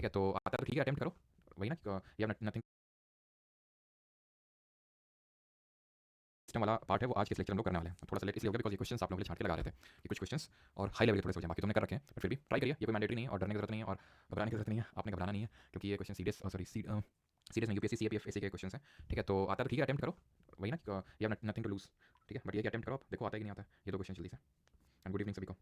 ठीक है, तो आता है तो ठीक है, अटेम्प्ट करो। वही ना, ये नथिंग सिस्टम वाला पार्ट है वो आज के इस लेक्चर हम लोग करने वाले हैं। थोड़ा सा लेट इसलिए हो गया बिकॉज़ ये क्वेश्चंस आप लोगों के लिए छाँट के लगा रहे थे कि कुछ क्वेश्चंस और हाई लेवल के थोड़े से हो जाएं, बाकी तो हमने कर रखे हैं, बट फिर भी ट्राई करिए। ये कोई मैंडेटरी नहीं है और डरने की ज़रूरत नहीं है और घबराने की ज़रूरत नहीं है, आपने घबराना नहीं है क्योंकि ये क्वेश्चन सीरियस सीरियस में यूपीएससी सीएपीएफ ऐसे के क्वेश्चंस हैं। ठीक है, तो आता है तो ठीक है, अटेम्प्ट करो। वही ना, you have nothing to lose. ठीक है, बट ये कि अटेम्प्ट करो, आप देखो आता है कि नहीं आता है। ये दो क्वेश्चन जल्दी से। एंड गुड इवनिंग सभी को।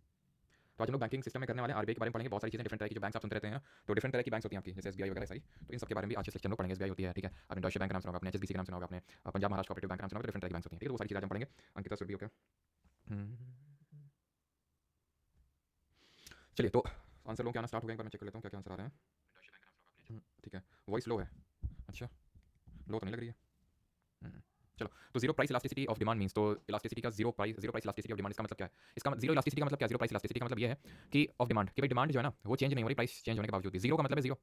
तो आज हम लोग बैंकिंग सिस्टम में करने वाले हैं, आरबीआई के बारे में पढ़ेंगे। बहुत सारी चीज़ें डिफरेंट तरह की जो बैंक्स आप सुनते रहते हैं, तो डिफरेंट तरह की बैंक्स होती हैं आपकी, जैसे एसबीआई वगैरह सारी। तो इन सब के बारे में भी आज के सेक्शन में पढ़ेंगे। एसबीआई होती है, ठीक है, आपने डॉइचे बैंक का नाम सुना होगा, आपने एचएसबीसी का नाम सुना होगा, आपने पंजाब महाराष्ट्र कोऑपरेटिव बैंक का नाम सुना होगा। डिफरेंट तरह की बैंक्स होती हैं, ठीक है, तो वो सारी चीज़ें आज हम पढ़ेंगे। अंकिता सुरभि ओके। चलिए, तो आंसर लोगों के आना स्टार्ट हो गए, एक बार मैं चेक कर लेता हूँ क्या क्या आंसर आ रहे हैं। ठीक है, वॉइस लो है। अच्छा, लो तो नहीं लग रही है। चलो, तो zero price elasticity of demand means, तो इलास्टिसिटी का zero price elasticity of demand इसका मतलब क्या है? इसका जीरो इलास्टिसिटी का मतलब क्या है? जीरो प्राइस इलास्टिसिटी का मतलब ये है कि ऑफ डिमांड, कि भाई डिमांड जो है ना वो चेंज नहीं हो रही प्राइस चेंज होने के बावजूद भी। जीरो का मतलब है zero,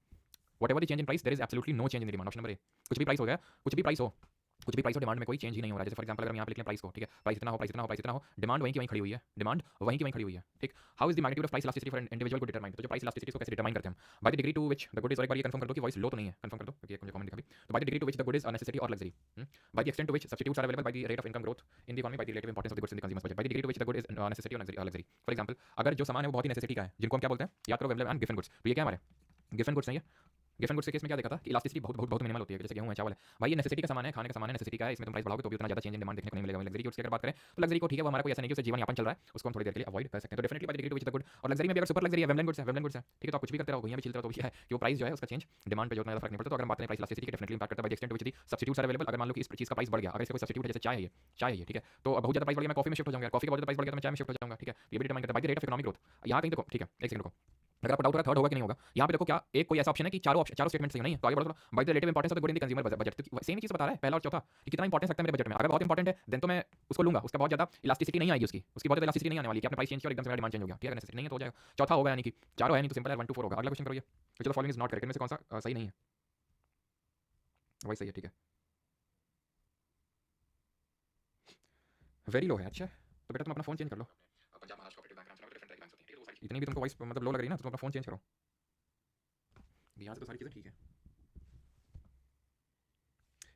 whatever the change in price there is absolutely no change in demand. Option number A, कुछ भी प्राइस हो गया, कुछ भी प्राइस हो, कुछ भी प्राइस हो, डिमांड में कोई चेंज ही नहीं हो रहा है। जैसे फॉर एग्जांपल अगर हम यहाँ पे लिख लें प्राइस को, ठीक है, प्राइस इतना हो, प्राइस इतना हो, प्राइस इतना हो, डिमांड वहीं की वहीं खड़ी हुई है, डिमांड वहीं की वहीं खड़ी हुई है। ठीक, how is the magnitude of price elasticity for an individual को डिटरमाइन? तो जो प्राइस इलास्टिसिटी को कैसे डिटरमाइन करते हैं हम? By the degree to which the good is, और एक बार ये कंफर्म कर दो कि वॉइस लो तो नहीं है, कंफर्म कर दो क्योंकि एक मुझे कमेंट दिखा भी। तो by the degree to which the good is a necessity और luxury, by the extent to which substitutes are available, by the rate of income growth in the economy, by the relative importance of the goods in the consumers budget, by the degree to which the good is necessity और luxury. For example अगर जो सामान है वो बहुत ही necessity का है, जिनको हम क्या बोलते हैं, याद करो, वेबल एंड गिवन गुड्स। तो ये क्या हमारे गिवन गुड्स नहीं है? गिवन गुड्स के केस में क्या देखा था कि इलास्टिसिटी बहुत बहुत बहुत मिनिमल होती है, जैसे गेहूं है, चावल है, भाई ये नेसेसिटी का सामान है, खाने का सामान है, नेसेसिटी का है, इसमें तुम प्राइस बढ़ाओगे तो भी उतना ज्यादा चेंज इन डिमांड देखने को नहीं मिलेगा। लग्जरी गुड्स की अगर बात करें तो लग्जरी को ठीक है, वो हमारा कोई ऐसा नहीं कि उससे जीवन यापन चल रहा है, उसको हम थोड़ी देर के लिए अवॉइड कर सकते हैं। तो definitely by the degree to which the good, और लग्जरी में भी अगर सुपर लग्जरी है, वेबल गुड्स है, वेबल गुड्स है, ठीक है, तो आप कुछ भी करते रहो, भैया भी चलते रहो, तो भी है कि वो प्राइस जो है उसका चेंज डिमांड पे जो उतना ज्यादा फर्क नहीं पड़ता। तो अगर हम बात करें प्राइस इलास्टिसिटी के, डेफिनेटली इंपैक्ट करता है by the extent to which the substitutes are available. अगर मान लो कि इस चीज का प्राइस बढ़ गया, अगर इसका कोई सब्स्टिट्यूट है, जैसे चाय है, ये चाय है ये, ठीक है, तो बहुत ज्यादा प्राइस बढ़ गया, मैं कॉफी में शिफ्ट हो जाऊंगा, कॉफी का बहुत ज्यादा प्राइस बढ़ गया तो मैं चाय में शिफ्ट हो जाऊंगा, ठीक है, ये भी डिटरमाइन करता है by the rate of economic growth. यहाँ कहीं देखो, ठीक है, एक सेकंड रुको, अगर आपको डाउट हो रहा है थर्ड होगा कि नहीं होगा, यहाँ पे देखो क्या एक कोई ऐसा ऑप्शन है कि चारों स्टेटमेंट सही नहीं है, तो आगे बढ़ो थोड़ा। Bye the relative importance of the good in the consumer budget, तो सेम चीज बता रहा है पहला और चौथा कि कितना इंपॉर्टेंस रखता है मेरे बजट में। अगर बहुत इंपॉर्टेंट है देन तो मैं उसको लूंगा, उसका बहुत ज्यादा इलास्टिसिटी नहीं आएगी, उसकी बहुत ज्यादा इलास्टिसिटी नहीं आने वाली कि आपने प्राइस चेंज किया और एकदम से मेरा डिमांड चेंज हो गया, ठीक है, नेसेसिटी नहीं है तो हो जाएगा। चौथा होगा, यानी कि चारों है नहीं तो सिंपल है 1 2 4 होगा। अगला क्वेश्चन करो, ये विच of the following is not correct, इनमें से कौन सा सही नहीं है? वही सही है, ठीक है, वेरी लो है। अच्छा, तो बेटा तुम अपना फोन चेंज कर लो। Punjab Maharashtra cooperative bank, different type banks होती है, ठीक है, वो सारी इतनी भी तुमको वॉइस मतलब लो लग रही है ना, तो तुम अपना फोन चेंज करो। यहाँ से तो सारी चीजें ठीक है,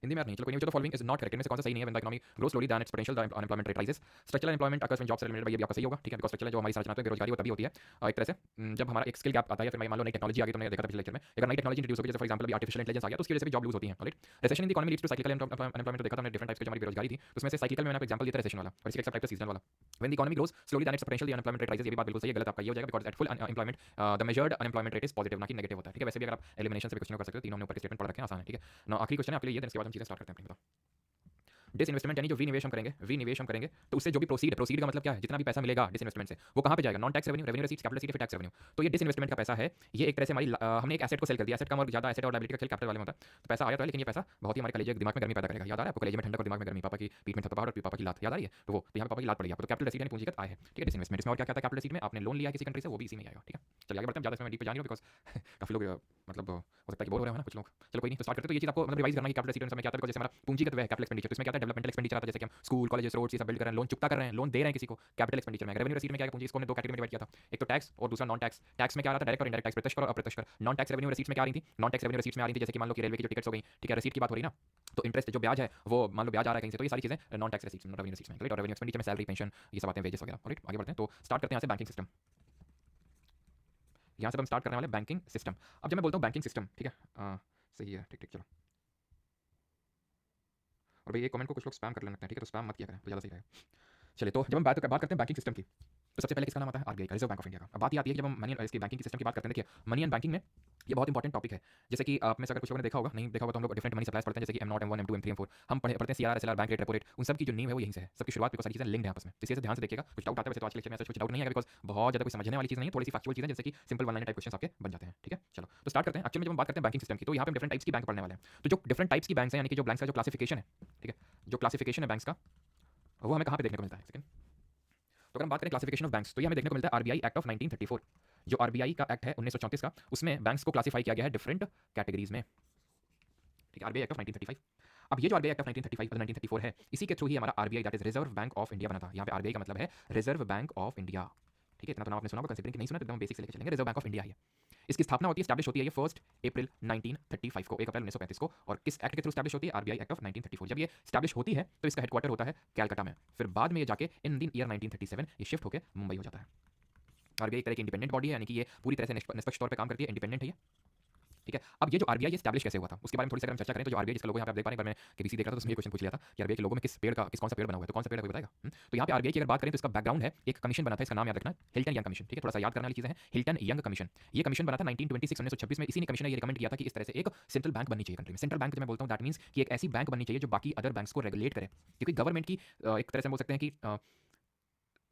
हिंदी में नहीं, चलो कोई नहीं। जो फॉलोइंग इज नॉट करेक्ट, इनमें से कौन सा सही नहीं है? When the economy grows slowly then its potential the unemployment rate rises. Structural employment occurs when jobs are eliminated, ये भी आपका सही होगा, ठीक है, बिकॉज़ स्ट्रक्चरल जो हमारी संरचना है बेरोजगारी वो तभी होती है एक तरह से जब हमारा एक स्किल गैप आता है, या फिर मान लो नई टेक्नोलॉजी आ गई, तुमने देखा था पिछले लेक्चर में, अगर नई टेक्नोलॉजी इंट्रोड्यूस होगी, जैसे फॉर एग्जांपल अभी आर्टिफिशियल इंटेलिजेंस आ गया, तो उसकी वजह से भी जॉब लूज होती है, right. Recession in the economy leads to cyclical unemployment, तो देखा था हमने डिफरेंट टाइप्स की जो हमारी बेरोजगारी थी, तो उसमें से साइक्लिकल में मैंने एग्जांपल दिया था रिसेशन वाला, और इसके एक टाइप है सीजनल वाला। When the economy grows slowly then its potential the unemployment rate rises, ये भी बात बिल्कुल सही है, गलत आपका ये हो जाएगा, because at full employment the measured unemployment rate is positive, ना कि नेगेटिव होता है, ठीक है। वैसे भी अगर आप एलिमिनेशन से भी क्वेश्चन कर सकते हो, तीनों हमने ऊपर के स्टेटमेंट पढ़ रखे हैं, आसान है, ठीक है ना। आखिरी क्वेश्चन है आपके लिए ये, देन इसके बाद हम चीजें स्टार्ट करते हैं। डिसइन्वेस्टमेंट यानी जो विनिवेश हम करेंगे तो उससे जो भी प्रोसीड का मतलब क्या है? जितना भी पैसा मिलेगा डिसइन्वेस्टमेंट से वो कहाँ पे जाएगा? Non tax revenue, revenue receipts, capital receipt, फिर टैक्स रेवेन्यू। तो ये डिसइन्वेस्टमेंट का पैसा है, ये एक तरह से हमारी हमने एक एसेट को सेल कर दिया। एसेट कम और ज्यादा, एसेट और लायबिलिटी का खेल कैपिटल वाले में होता है। तो पैसा आया तो है, लेकिन ये पैसा बहुत ही हमारे कलेजे दिमाग में गर्मी पैदा करेगा। याद आ रहा है आपको? कलेजे में ठंडक और दिमाग में गर्मी, पापा की पीठ में थपथपाहट और पापा की लात, याद आ रही है? तो वो तो यहाँ पापा की लात पड़ी आपको, तो कैपिटल रिसीट यानी पूंजीगत आय है, ठीक है। डिसइन्वेस्टमेंट इसमें और क्या क्या था? कैपिटल रिसीट में आपने लोन लिया किसी कंट्री से, वो भी इसी में आएगा, ठीक है। चलिए आगे बढ़ते हैं, ज्यादा इसमें डीप पे जान रही हो बिकॉज काफी लोग मतलब हो सकता है कि बोर हो रहे हो ना कुछ लोग। चलो कोई नहीं, तो स्टार्ट करते हैं। तो ये चीज आपको मतलब रिवाइज करना है कि कैपिटल रिसीट में क्या आता है, बिकॉज जैसे हमारा पूंजीगत व्यय है कैपिटल एक्सपेंडिचर, तो इसमें क्या आता है? डेवलपमेंटल एक्सपेंडिचर आता है, जैसे कि हम स्कूल कॉलेजेस रोड्स ये सब बिल्ड कर रहे हैं, लोन चुकता कर रहे हैं, लोन दे रहे हैं किसी को, कैपिटल एक्सपेंडिचर में। रेवेन्यू रिसीट में क्या है? पूंजी, इसको हमने दो कैटेगरी में डिवाइड किया था, एक तो टैक्स और दूसरा नॉन टैक्स। टैक्स में क्या आ रहा था? डायरेक्ट और इनडायरेक्ट टैक्स, प्रत्यक्ष कर और अप्रत्यक्ष कर। नॉन टैक्स रेवेन्यू रिसीट्स में क्या आ रही थी? नॉन टैक्स रेवेन्यू रिसीट्स में आ रही थी, जैसे कि मान लो कि रेलवे की जो टिकट्स हो गई, ठीक है, रिसीट की बात हो रही ना, तो इंटरेस्ट जो ब्याज है वो मान लो ब्याज आ रहा है कहीं से, तो ये सारी चीजें non tax receipts, revenue receipts में, राइट। और रेवेन्यू एक्सपेंडिचर में सैलरी, पेंशन, ये सब आते हैं, वेजेस वगैरह, राइट। आगे बढ़ते हैं, तो स्टार्ट करते हैं यहाँ से बैंकिंग सिस्टम। यहाँ से हम स्टार्ट करने वाले बैंकिंग सिस्टम। अब जब मैं बोलता हूँ बैंकिंग सिस्टम, ठीक है, सही है, ठीक ठीक, चलो। और भाई ये कमेंट को कुछ लोग स्पैम कर लेते हैं, ठीक है, तो स्पैम मत किया करें तो ज़्यादा सही रहेगा। चलिए, तो जब हम बात करते हैं बैंकिंग सिस्टम की, तो सबसे पहले किसका नाम आता है? आरबीआई का, रिजर्व बैंक ऑफ इंडिया का। अब बात ये आती है कि जब हम मनी इसकी बैंकिंग सिस्टम की बात करते हैं, देखिए मनी एंड बैंकिंग में ये बहुत इंपॉर्टेंट टॉपिक है। जैसे कि आप में से अगर कुछ लोगों ने देखा होगा, नहीं देखा होगा तो हम लोग डिफरेंट मनी सप्लाईज पढ़ते हैं, जैसे कि M0 M1 M2 M3 M4, हम पढ़ते हैं CRR, SLR, bank rate, repo rate, उन सब की जो नींव है वो यहीं से है, सबकी शुरुआत पे सारी चीजें लिंक्ड है आपस में। तो इसी से ध्यान से देखिएगा, कुछ डाउट आता है वैसे तो आज के लेक्चर में ऐसा कुछ डाउट नहीं है, बिकॉज बहुत ज्यादा कोई समझने वाली चीज नहीं है, थोड़ी सी फैक्चुअल चीजें जैसे कि simple one line type question आपके बन जाते हैं, ठीक है। चलो तो स्टार्ट करते हैं। एक्चुअली जब हम बात करते हैं बैंकिंग सिस्टम की, तो यहाँ पे डिफरेंट टाइप्स की बैंक पढ़ने वाले हैं। तो जो डिफरेंट टाइप्स की बैंक्स हैं, यानी कि जो बैंक्स का जो क्लासिफिकेशन है, ठीक है, जो क्लासिफिकेशन है बैंक्स का, वो हमें कहाँ पे देखने को मिलता है? सेकंड, तो अगर हम बात करें क्लासिफिकेशन ऑफ बैंक्स, तो ये हमें देखने को मिलता है आरबीआई एक्ट ऑफ 1934। जो आरबीआई का एक्ट है 1934 का, उसमें बैंक्स को क्लासिफाई किया गया है डिफरेंट कैटेगरीज में, ठीक है। RBI act of 1935। अब ये जो आरबीआई एक्ट ऑफ 1935 और 1934 है, इसी के थ्रू ही हमारा RBI that is reserve bank of India बना था। यहाँ पे आरबीआई का मतलब है रिजर्व बैंक ऑफ इंडिया, ठीक है, इतना तो नाम आपने सुना होगा, कंसीडरिंग कि नहीं सुना तो एकदम बेसिक से लेकर चलेंगे। रिजर्व बैंक ऑफ इंडिया है ये। इसकी स्थापना होती है, स्टैब्लिश होती है ये 1 अप्रैल 1935 को, 1 अप्रैल 1935 को। और किस एक्ट के थ्रू स्टैब्लिश होती है? RBI act of 1934। जब ये स्टैब्लिश होती है तो इसका हेडक्वार्टर होता है कैलकाटा में। फिर बाद में ये जाके इन द ईयर 1937 ये शिफ्ट होकर मुंबई हो जाता है। आरबीआई एक तरह की इंडिपेंडेंट बॉडी है, यानी कि ये पूरी तरह से निष्पक्ष तौर पे काम करती है, इंडिपेंडेंट है ये। ठीक है, अब ये जो आरबीआई स्टैब्लिश कैसे हुआ था उसके बारे में थोड़ी सी अगर हम चर्चा करें तो जो आरबीआई जिसका लोगो यहाँ पे आप देख पा रहे हैं, मैं केबीसी देख रहा था तो उसमें ये क्वेश्चन पूछ लिया था कि आरबीआई के लोगो में किस पेड़ का कौन सा पेड़ बना हुआ है, तो कौन सा पेड़ है कोई बताएगा? तो यहाँ पे आरबीआई की अगर बात करें तो इसका बैकग्राउंड है, एक कमीशन बना था, इसका नाम याद रखना, हिल्टन यंग कमीशन। ठीक है, थोड़ा सा याद करने वाली चीजें हैं। हिल्टन यंग कमीशन, ये कमीशन बना था 1926 में। इसी ने कमीशन ने ये रिकमेंड किया था कि इस तरह से एक सेंट्रल बैंक बननी चाहिए कंट्री में। सेंट्रल बैंक मैं बोलता हूँ दैट मींस कि एक ऐसी बैंक बननी चाहिए जो बाकी अदर बैंक्स को रेगुलेट करे, क्योंकि गवर्नमेंट की एक तरह से बोल सकते हैं कि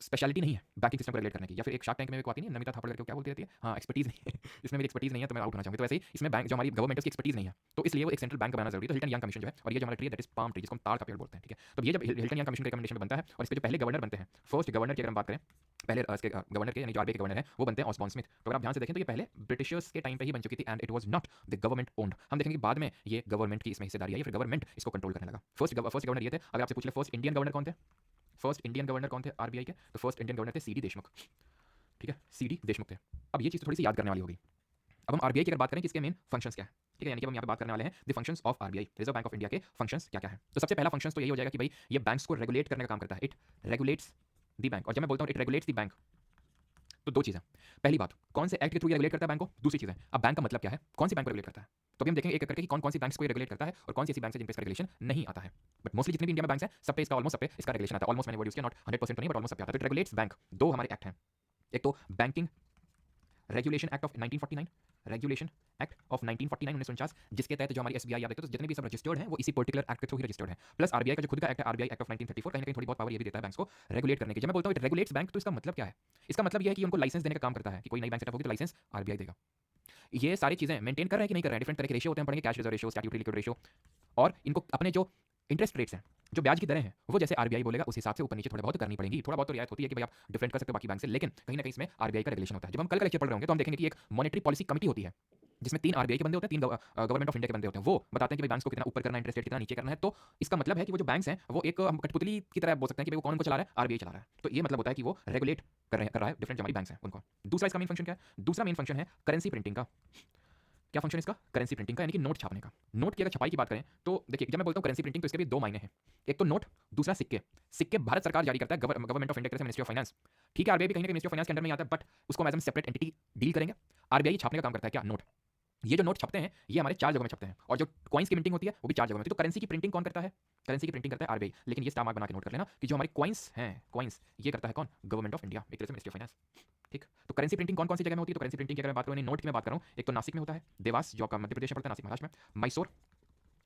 स्पेशलिटी नहीं है बैंकिंग सिस्टम को रेगुलेट करने की। या फिर एक शार्क टैंक में को आती नहीं नमिता थापड़ करके क्या बोलती रहती है, हाँ एक्सपर्टीज नहीं है इसमें मेरी एक्सपर्टीज नहीं है तो मैं आउट होना चाहूँगी। तो वैसे ही इसमें बैंक जो हमारी गवर्नमेंट की एक्सपर्टीज नहीं है, तो इसलिए वो एक सेंट्रल बैंक बनाना जरूरी है। तो हिल्टन यंग कमीशन जो है, और ये जो हमारा ट्री है दैट इज पाम ट्री, जिसको हम ताड़ का पेड़ बोलते हैं। ठीक है, तो ये जब हिल्टन यंग कमीशन के रिकमेंडेशन में बनता है और इस पे जो पहले गवर्नर बनते हैं, फर्स्ट गवर्नर की अगर हम बात करें, पहले इसके गवर्नर के यानी जो आरबीआई के गवर्नर है वो बनते हैं ऑसबॉर्न स्मिथ। तो अगर आप ध्यान से देखें तो ये पहले ब्रिटिशर्स के टाइम पे ही बन चुकी थी and it was not the government owned. हम देखेंगे बाद में ये गवर्नमेंट की इसमें हिस्सेदारी आई, फिर गवर्नमेंट इसको कंट्रोल करने लगा। फर्स्ट गवर्नर ये थे। अगर आपसे पूछ ले फर्स्ट इंडियन गवर्नर कौन थे, फर्स्ट इंडियन गवर्नर कौन थे आरबीआई के, तो फर्स्ट इंडियन गवर्नर थे सीडी देशमुख। ठीक है, सीडी देशमुख थे। अब ये चीज़ थोड़ी सी याद करने वाली होगी। अब हम आरबीआई की अगर बात करें कि इसके मेन फंक्शंस क्या है, ठीक है, यानी कि हम यहाँ पे बात करने वाले हैं the functions of RBI, reserve bank of India के फंक्शंस क्या क्या है। तो सबसे पहला फंक्शंस तो यही हो जाएगा कि भाई ये बैंक्स को रेगुलेट करने का काम करता है, इट रेगुलेट्स द बैंक। और जब मैं बोलता हूँ इट रेगुलेट्स द बैंक, तो दो चीज़ें, पहली बात कौन से एक्ट के थ्रू ये रेगुलेट करता है बैंक को, दूसरी चीज़ है अब बैंक का मतलब क्या है, कौन सी बैंक को रेगुलेट करता है। तो अभी हम देखेंगे एक करके कि कौन कौन सी बैंक्स को ये रेगुलेट करता है और कौन सी ऐसी बैंक्स है जिन पे इसका रेगुलेशन नहीं आता है। बट मोस्टली जितने भी इंडिया में बैंक्स हैं सब पे इसका ऑलमोस्ट सब पे इसका रेगुलेशन आता है। ऑलमोस्ट मैंने वर्ड यूज किया, नॉट 100% तो नहीं बट ऑलमोस्ट सब पे आता है। तो इट रेगुलेट्स बैंक। दो हमारे एक्ट हैं, एक तो banking regulation act of 1949, regulation act of 1949 1949, जिसके तहत जो हमारी एसबीआई याद है तो जितने भी सब रजिस्टर्ड हैं वो इसी पर्टिकुलर एक्ट के थ्रू ही रजिस्टर्ड हैं। प्लस आरबीआई का जो खुद का एक्ट है आरबीआई एक्ट ऑफ 1934, कहीं ना कहीं थोड़ी बहुत पावर ये भी देता है बैंक्स को रेगुलेट करने की। जब मैं बोलता हूँ इट रेगुलेट्स बैंक तो इसका मतलब क्या है, इसका मतलब यह है कि उनको लाइसेंस देने का काम करता है कि कोई नई बैंक सेटअप होगी तो लाइसेंस आरबीआई देगा। ये सारी चीजें मेंटेन कर रहा है कि नहीं कर रहा है, डिफरेंट तरह के रेशियो होते हैं, पढ़ेंगे cash reserve ratio, statutory liquid ratio, और इनको अपने जो इंटरेस्ट रेट्स हैं, जो ब्याज की दरें हैं, वो जैसे आरबीआई बोलेगा उस हिसाब से ऊपर नीचे थोड़ा बहुत करनी पड़ेगी। थोड़ा बहुत तो रियायत होती है कि भाई आप डिफरेंट कर सकते हो बाकी बैंक से, लेकिन कहीं ना कहीं इसमें आरबीआई का रेगुलेशन होता है। जब हम कल का लेक्चर पढ़ रहे होंगे तो हम देखेंगे कि एक मॉनेटरी पॉलिसी कमिटी होती है जिसमें 3 आरबीआई के बंदे होते हैं, 3 गवर्नमेंट ऑफ इंडिया के बंदे होते हैं। वो बताते हैं कि भाई बैंक्स को कितना ऊपर करना है, इंटरेस्ट रेट कितना नीचे करना है। तो इसका मतलब है कि वो जो बैंक्स हैं वो एक हम कठपुतली की तरह बोल सकते हैं कि भाई वो कौन उनको चला रहा है, आरबीआई चला रहा है। तो ये मतलब होता है कि वो रेगुलेट कर रहा है डिफरेंट जो हमारी बैंक्स हैं उनको। दूसरा इसका मेन फंक्शन क्या है, दूसरा मेन फंक्शन है करेंसी प्रिंटिंग का। क्या फंक्शन इसका, करेंसी प्रिंटिंग का, यानी कि नोट छापने का। नोट की अगर छपाई की बात करें तो देखिए जब मैं बोलता हूँ करेंसी प्रिंटिंग तो इसके भी दो मायने हैं, एक तो नोट, दूसरा सिक्के। सिक्के भारत सरकार जारी करता है, government of India, ministry of finance. ठीक है, आरबीआई भी कहीं ना कहीं मिनिस्ट्री ऑफ फाइनेंस के अंडर में आता है, बट उसको हम as a separate entity deal करेंगे। आरबीआई छापने का काम करता है क्या, नोट। ये जो नोट छपते हैं ये हमारे 4 जगहों में छपते हैं, और जो कॉइन्स की प्रिंटिंग होती है वो भी 4 जगहों में होती है। तो करेंसी की प्रिंटिंग कौन करता है, करेंसी की प्रिंटिंग करता है आरबीआई। लेकिन ये स्टार मार्क बना के नोट कर लेना कि जो हमारे कॉइन्स हैं, कॉइन्स ये करता है कौन, गवर्नमेंट ऑफ इंडिया, एक तरह से मिनिस्ट्री ऑफ फाइनेंस। ठीक, तो करेंसी प्रिंटिंग कौन कौन सी जगह में होती है, तो करेंसी प्रिंटिंग की अगर मैं बात करूँ, नोट की मैं बात करूँ, एक तो नासिक में होता है, देवास जो आपका मध्य प्रदेश में पड़ता है, नासिक महाराष्ट्र में, मैसूर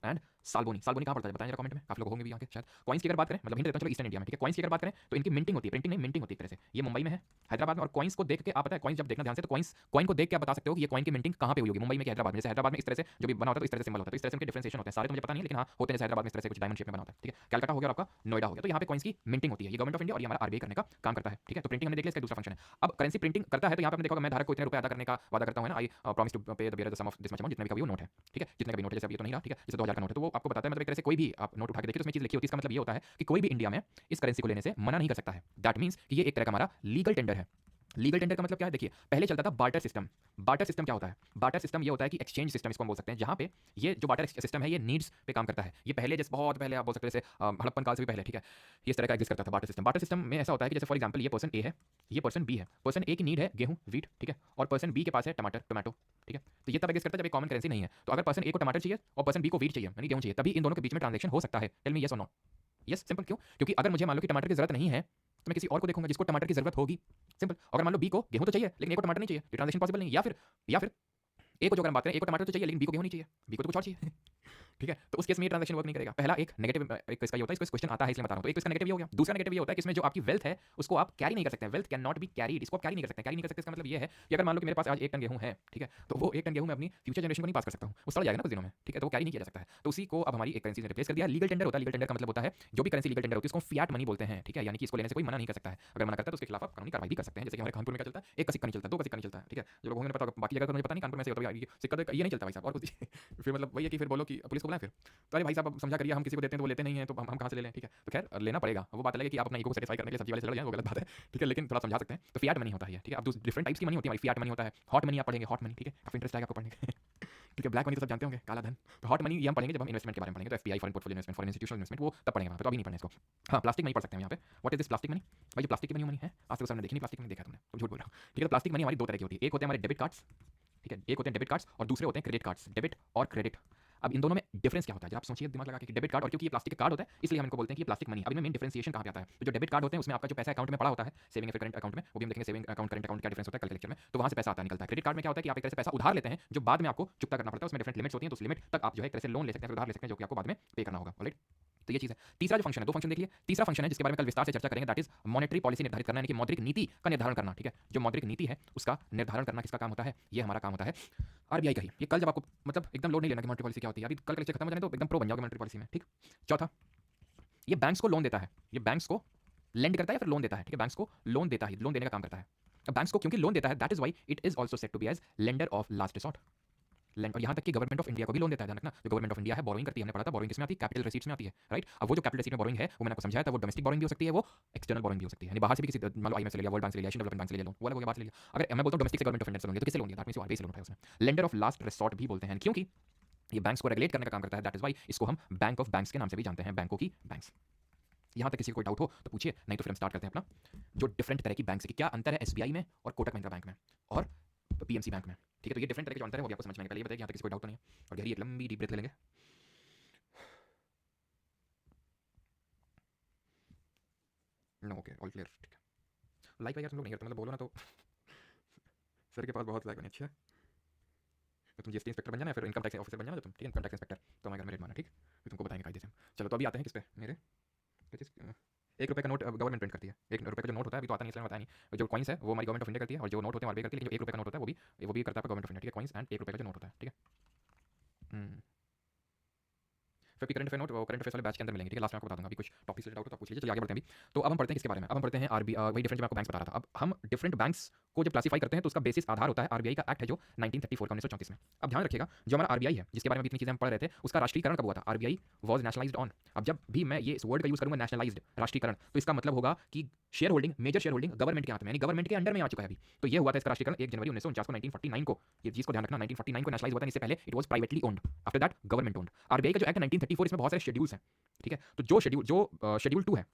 एंड सालबोनी। सालबोनी कहाँ पड़ता है बताएं जरा कमेंट में, काफी लोग होंगे भी यहाँ के शायद। कॉइन्स की अगर बात करें, मतलब हिंट देता हूं, चलो ईस्टर्न इंडिया में, ठीक है। कॉइन्स की अगर बात करें तो इनकी मिंटिंग होती है, प्रिंटिंग नहीं मिंटिंग होती है एक तरह से। ये मुंबई में है, हैदराबाद में। और कॉइन्स को देख के आप पता है, कॉइन्स जब देखना ध्यान से तो कॉइन को देख के आप बता सकते हो कि ये कॉइन की मिंटिंग कहाँ पे हुई होगी, मुंबई में कि हैदराबाद में। जैसे हैदराबाद में इस तरह से जो भी बना होता है तो इस तरह से सिंबल होता है, तो इस तरह से उनके डिफरेंशिएशन होते हैं। सारे तो मुझे पता नहीं, लेकिन हाँ होते हैं। जैसे हैदराबाद में इस तरह से कुछ डायमंड शेप में बना होता है, ठीक है। कलकत्ता हो गया और आपका नोएडा हो गया, तो यहाँ पे कॉइन्स की मिंटिंग होती है। ये गवर्नमेंट ऑफ इंडिया और ये हमारा आरबीआई करने का काम करता है, ठीक है। तो प्रिंटिंग हमने देख लिया, इसका दूसरा फंक्शन है। अब करेंसी प्रिंटिंग करता है तो यहाँ पे हमने देखा मैं धारक को इतने रुपए अदा करने का वादा करता हूँ ना, I promise to pay the bearer the sum of this much amount, जितने भी का भी वो नोट है, ठीक है। जितने का भी नोट है, जैसे अभी ये तो नहीं रहा, ठीक है, जैसे 2000 का नोट है तो वो आपको बताता है, मतलब एक तरह से कोई भी आप नोट उठा के देखिए तो उसमें चीज लिखी होती है। इसका मतलब ये होता है कि कोई भी इंडिया में इस करेंसी को लेने से मना नहीं कर सकता है। दैट मींस कि ये एक तरह का हमारा लीगल टेंडर है। लीगल टेंडर का मतलब क्या है, देखिए पहले चलता था बार्टर सिस्टम। बार्टर सिस्टम क्या होता है, बार्टर सिस्टम ये होता है कि एक्सचेंज सिस्टम इसको हम बोल सकते हैं, जहां पे ये जो बार्टर सिस्टम है ये नीड्स पे काम करता है। ये पहले जैसे बहुत पहले आप बोल सकते हैं जैसे हड़प्पन काल से भी पहले, ठीक है, ये इस तरह का एग्जिस्ट करता था बार्टर सिस्टम। बार्टर सिस्टम में ऐसा होता है कि जैसे फॉर एग्जांपल ये पर्सन ए है, ये पर्सन बी है। पर्सन ए की नीड है गेहूं, वीट, ठीक है, और पर्सन बी के पास है टमाटर, टोमेटो, ठीक है। तो ये तब एग्जिस्ट करता है जब एक कॉमन करेंसी नहीं है। तो अगर पर्सन ए को टमाटर चाहिए और पर्सन बी को वीट चाहिए यानी गेहूं चाहिए, तभी इन दोनों के बीच में ट्रांजेक्शन हो सकता है। टेल मी यस और नो। Yes, simple. क्यों, क्योंकि अगर मुझे मान लो कि टमाटर की जरूरत नहीं है तो मैं किसी और को देखूंगा जिसको टमाटर की जरूरत होगी, सिंपल। अगर मान लो बी को गेहूं तो चाहिए लेकिन ए को टमाटर नहीं चाहिए, तो ट्रांजेक्शन पॉसिबल नहीं। या फिर ए को जो अगर हम बात करें, ए को टमाटर तो चाहिए लेकिन बी को गेहूं नहीं चाहिए, बी को तो कुछ और चाहिए ठीक है। तो उस केस में ये ट्रांजेक्शन वर्क नहीं करेगा। पहला एक नेगेटिव एक इसका ये होता है, इसको क्वेश्चन आता है इसलिए बता रहा हूं। तो एक इसका नेगेटिव ये हो गया। दूसरा नेगेटिव ये होता है कि इसमें जो आपकी वेल्थ है उसको आप कैरी नहीं कर सकते हैं। Wealth can not be carried, इसको आप कैरी नहीं कर सकते। कैरी नहीं कर सकते इसका मतलब ये है कि अगर मान लो कि मेरे पास आज 1 टन गेहूं है, ठीक है, तो वो 1 टन गेहूं मैं अपनी फ्यूचर जनरेशन को नहीं पास कर सकता हूं, वो सड़ जाएगा ना कुछ दिनों में, ठीक है। तो वो कैरी नहीं किया जा सकता है। तो उसी को अब हमारी एक करेंसी ने रिप्लेस कर दिया। लीगल टेंडर होता है, लीगल टेंडर का मतलब होता है जो भी करेंसी लीगल टेंडर होती है उसको फिएट मनी बोलते हैं, ठीक है। यानी कि इसको लेने से कोई मना नहीं कर सकता है। अगर मना करता है तो उसके खिलाफ आप कानूनी कार्रवाई भी कर सकते हैं। जैसे कि हमारे कानपुर में क्या चलता है, 1 का सिक्का नहीं चलता, 2 का सिक्का नहीं चलता, ठीक है। जो लोग होंगे पता, बाकी जगह तो मुझे पता नहीं, कानपुर में से होता है सिक्का तो ये नहीं चलता भाई साहब, और कुछ फिर मतलब वही है कि फिर बोलो कि पुलिस को बुलाएं फिर। तो अरे भाई साहब, अब समझा करिए, हम किसी को देते हैं तो वो लेते नहीं हैं, तो हम कहाँ से ले लें? ठीक है, तो खैर लेना पड़ेगा। वो बात अलग है कि आप अपना ईगो को सेटिस्फाई करने के लिए सब्जी वाले से लड़ जाएं, वो गलत बात है, ठीक है, लेकिन थोड़ा समझा सकते हैं। तो फियाट मनी होता है ये, ठीक है। अब डिफरेंट टाइप्स की मनी होती है हमारी। फियाट मनी होता है, हॉट मनी आप पढ़ेंगे, हॉट मनी, ठीक है, काफी इंटरेस्ट आएगा आपको पढ़ने का ठीक है। ब्लैक मनी तो सब जानते होंगे, काला धन। तो हॉट मनी ये हम पढ़ेंगे जब हम इन्वेस्टमेंट के बारे में पढ़ेंगे, तो FPI, foreign portfolio investment, foreign institutional investment, वो तब पढ़ेंगे वहाँ पे, तो अभी नहीं पढ़ना इसको। हाँ, प्लास्टिक मनी पढ़ सकते हैं यहाँ पे। What is this plastic money? भाई जो प्लास्टिक की बनी हुई मनी है, आज तक सामने देखी नहीं, प्लास्टिक मनी देखा तुमने, तुम झूठ बोल रहे हो, ठीक है। तो प्लास्टिक मनी हमारी दो तरह की होती है। एक होते हैं हमारे डेबिट कार्ड्स, ठीक है, एक होते हैं डेबिट कार्ड्स और दूसरे होते हैं क्रेडिट कार्ड्स, डेबिट और क्रेडिट। अब इन दोनों में डिफरेंस क्या होता है, जब आप सोचिए दिमाग लगा के, डेबिट कार्ड, और क्योंकि ये प्लास्टिक का कार्ड होता है इसलिए हम इनको बोलते हैं कि ये प्लास्टिक मनी। अब इनमें मेन डिफरेंशिएशन कहाँ पे आता है? तो जो डेबिट कार्ड होते हैं उसमें आपका जो पैसा अकाउंट में पड़ा होता है, सेविंग या फिर करंट अकाउंट में, वो भी हम देखेंगे सेविंग अकाउंट, करंट अकाउंट क्या डिफरेंस होता है कल के लेक्चर में, तो वहाँ से पैसा आता है, निकलता है। क्रेडिट कार्ड में क्या होता है कि आप एक तरह से पैसा उधार लेते हैं जो बाद में आपको चुकता करना पड़ता है, उसमें डिफरेंट लिमिट्स होती हैं, तो उस लिमिट तक आप जो है एक तरह से लोन ले सकते हैं, उधार ले सकते हैं, जो कि आपको बाद में पे करना होगा, राइट। तो ये चीज़ है। तीसरा जो फंक्शन है, दो फंक्शन देखिए। तीसरा फंक्शन है जिसके बारे में कल विस्तार से चर्चा करेंगे, दैट इज मॉनेटरी पॉलिसी निर्धारित करना, यानी कि मौद्रिक नीति का निर्धारण करना, ठीक है। जो मौद्रिक नीति है उसका निर्धारण करना किसका काम होता है? ये हमारा काम होता है आरबीआई का ही। ये कल जब आपको मतलब एकदम लोड नहीं लेना कि मॉनेटरी पॉलिसी क्या होती है, अभी कल का लेक्चर खत्म हो जाने तो एकदम प्रो बन जाओगे मॉनेटरी पॉलिसी में, ठीक। चौथा, ये बैंक्स को लोन देता है, ये बैंक्स को लेंड करता है या फिर लोन देता है, ठीक है, बैंक्स को लोन देता है, लोन देने का काम करता है। अब बैंक्स को क्योंकि लोन देता है, that is why it is also said to be as lender of last resort. और यहाँ तक कि गवर्नमेंट ऑफ इंडिया को भी लोन देता है, ध्यान रखना। जो गवर्नमेंट ऑफ इंडिया है बोरोइंग करती है, हमने पढ़ा था बोरोइंग किसमें आती है? कैपिटल रिसीट्स में आती है, राइट। अब वो जो कैपिटल रिसीट में बोरोइंग है वो मैंने आपको समझाया था, वो डोमेस्टिक बोरोइंग भी हो सकती है, वो एक्सटर्नल बोरोइंग भी हो सकती है, यानी बाहर से भी किसी, मान लो आईएमएफ से ले लिया, वर्ल्ड बैंक से ले लिया, एशियन डेवलपमेंट बैंक से ले लिया लोन, वो अलग हो गया, बाहर से ले लिया। अगर मैं बोलता हूँ डोमेस्टिक से गवर्नमेंट ऑफ इंडिया से लोन लिया तो किससे लोन लिया? दैट मींस आरबीआई से लोन उठाया उसने। लेंडर ऑफ लास्ट रिसॉर्ट भी बोलते हैं, क्योंकि ये बैंक्स को रेगुलेट करने का काम करता है, दैट इज व्हाई इसको हम बैंक ऑफ बैंक्स के नाम से भी जानते हैं, बैंकों की बैंक्स। यहाँ तक किसी को कोई डाउट हो तो पूछिए, नहीं तो फिर हम स्टार्ट करते हैं अपना जो डिफरेंट तरह की बैंक की क्या अंतर है एसबीआई में और कोटक महिंद्रा बैंक में और पीएमसी बैंक में, ठीक है। तो ये डिफरेंट तरह के जो अंतर है वो भी आपको समझ में आएगा। पहले ये बताइए यहाँ तक किसी को डाउट तो नहीं है? और गहरी एक लंबी डीप ब्रेथ ले लेंगे। नो, ओके, ऑल क्लियर, ठीक है। लाइक यार तुम लोग नहीं करते, मतलब बोलो ना तो सर के पास बहुत लाइक बनी, अच्छा। तो तुम जीएसटी इंस्पेक्टर बन जाना, फिर इनकम टैक्स ऑफिसर बन जाना तुम, ठीक है, इनकम टैक्स इंस्पेक्टर, तो हमारे घर में रेड मारना, ठीक। फिर तुमको बताएंगे कायदे से हम। चलो तो अभी आते हैं किस पे, मेरे ₹1 का नोट गवर्नमेंट प्रिंट करती है। ₹1 का जो नोट होता है अभी तो आता नहीं, इसलिए बताया नहीं। जो कॉइंस है वो हमारी गवर्नमेंट ऑफ इंडिया करती है, और जो नोट होते हैं आरबीआई करती है, लेकिन जो ₹1 का नोट होता है वो भी करता है गवर्नमेंट ऑफ इंडिया, ठीक है। कॉइंस एंड ₹1 का जो नोट होता है, ठीक है। फिर भी करंट अफेयर नोट वो करंट अफेयर वाले बैच के अंदर मिलेंगे, ठीक है। लास्ट में आपको बता दूंगा। अभी कुछ टॉपिक से डाउट हो तो आप पूछ लीजिए। चलिए आगे बढ़ते हैं अभी। तो अब हम पढ़ते हैं किसके बारे में? अब हम पढ़ते हैं आरबीआई, वही डिफरेंट जो मैं आपको बैंक्स बता रहा था। अब हम डिफरेंट बैंक्स को जब क्लासीफाई करते हैं तो उसका बेसिस आधार होता है आरबीआई का एक्ट है जो 1934 का 1934 में। अब ध्यान रखिएगा, जो हमारा आरबीआई है जिसके बारे में इतनी चीजें हम पढ़ रहे थे, उसका राष्ट्रीयकरण कब हुआ था? RBI was nationalised on. अब जब भी मैं ये इस वर्ड का यूज करूंगा नेशनलाइज्ड, राष्ट्रीयकरण, तो इसका मतलब होगा कि share holding, major share holding government के हाथ में, यानी गवर्नमेंट के अंडर में आ चुका है अभी। तो ये हुआ था इसका राष्ट्रीयकरण 1 जनवरी 1949 को, 1949 को। ये चीज को ध्यान रखना, 1949 को नेशनलाइज हुआ था, इससे पहले it was privately owned, after that government owned. RBI का जो एक्ट 1934, इसमें बहुत सारे शेड्यूल्स हैं, ठीक है। तो जो शेड्यूल 2 है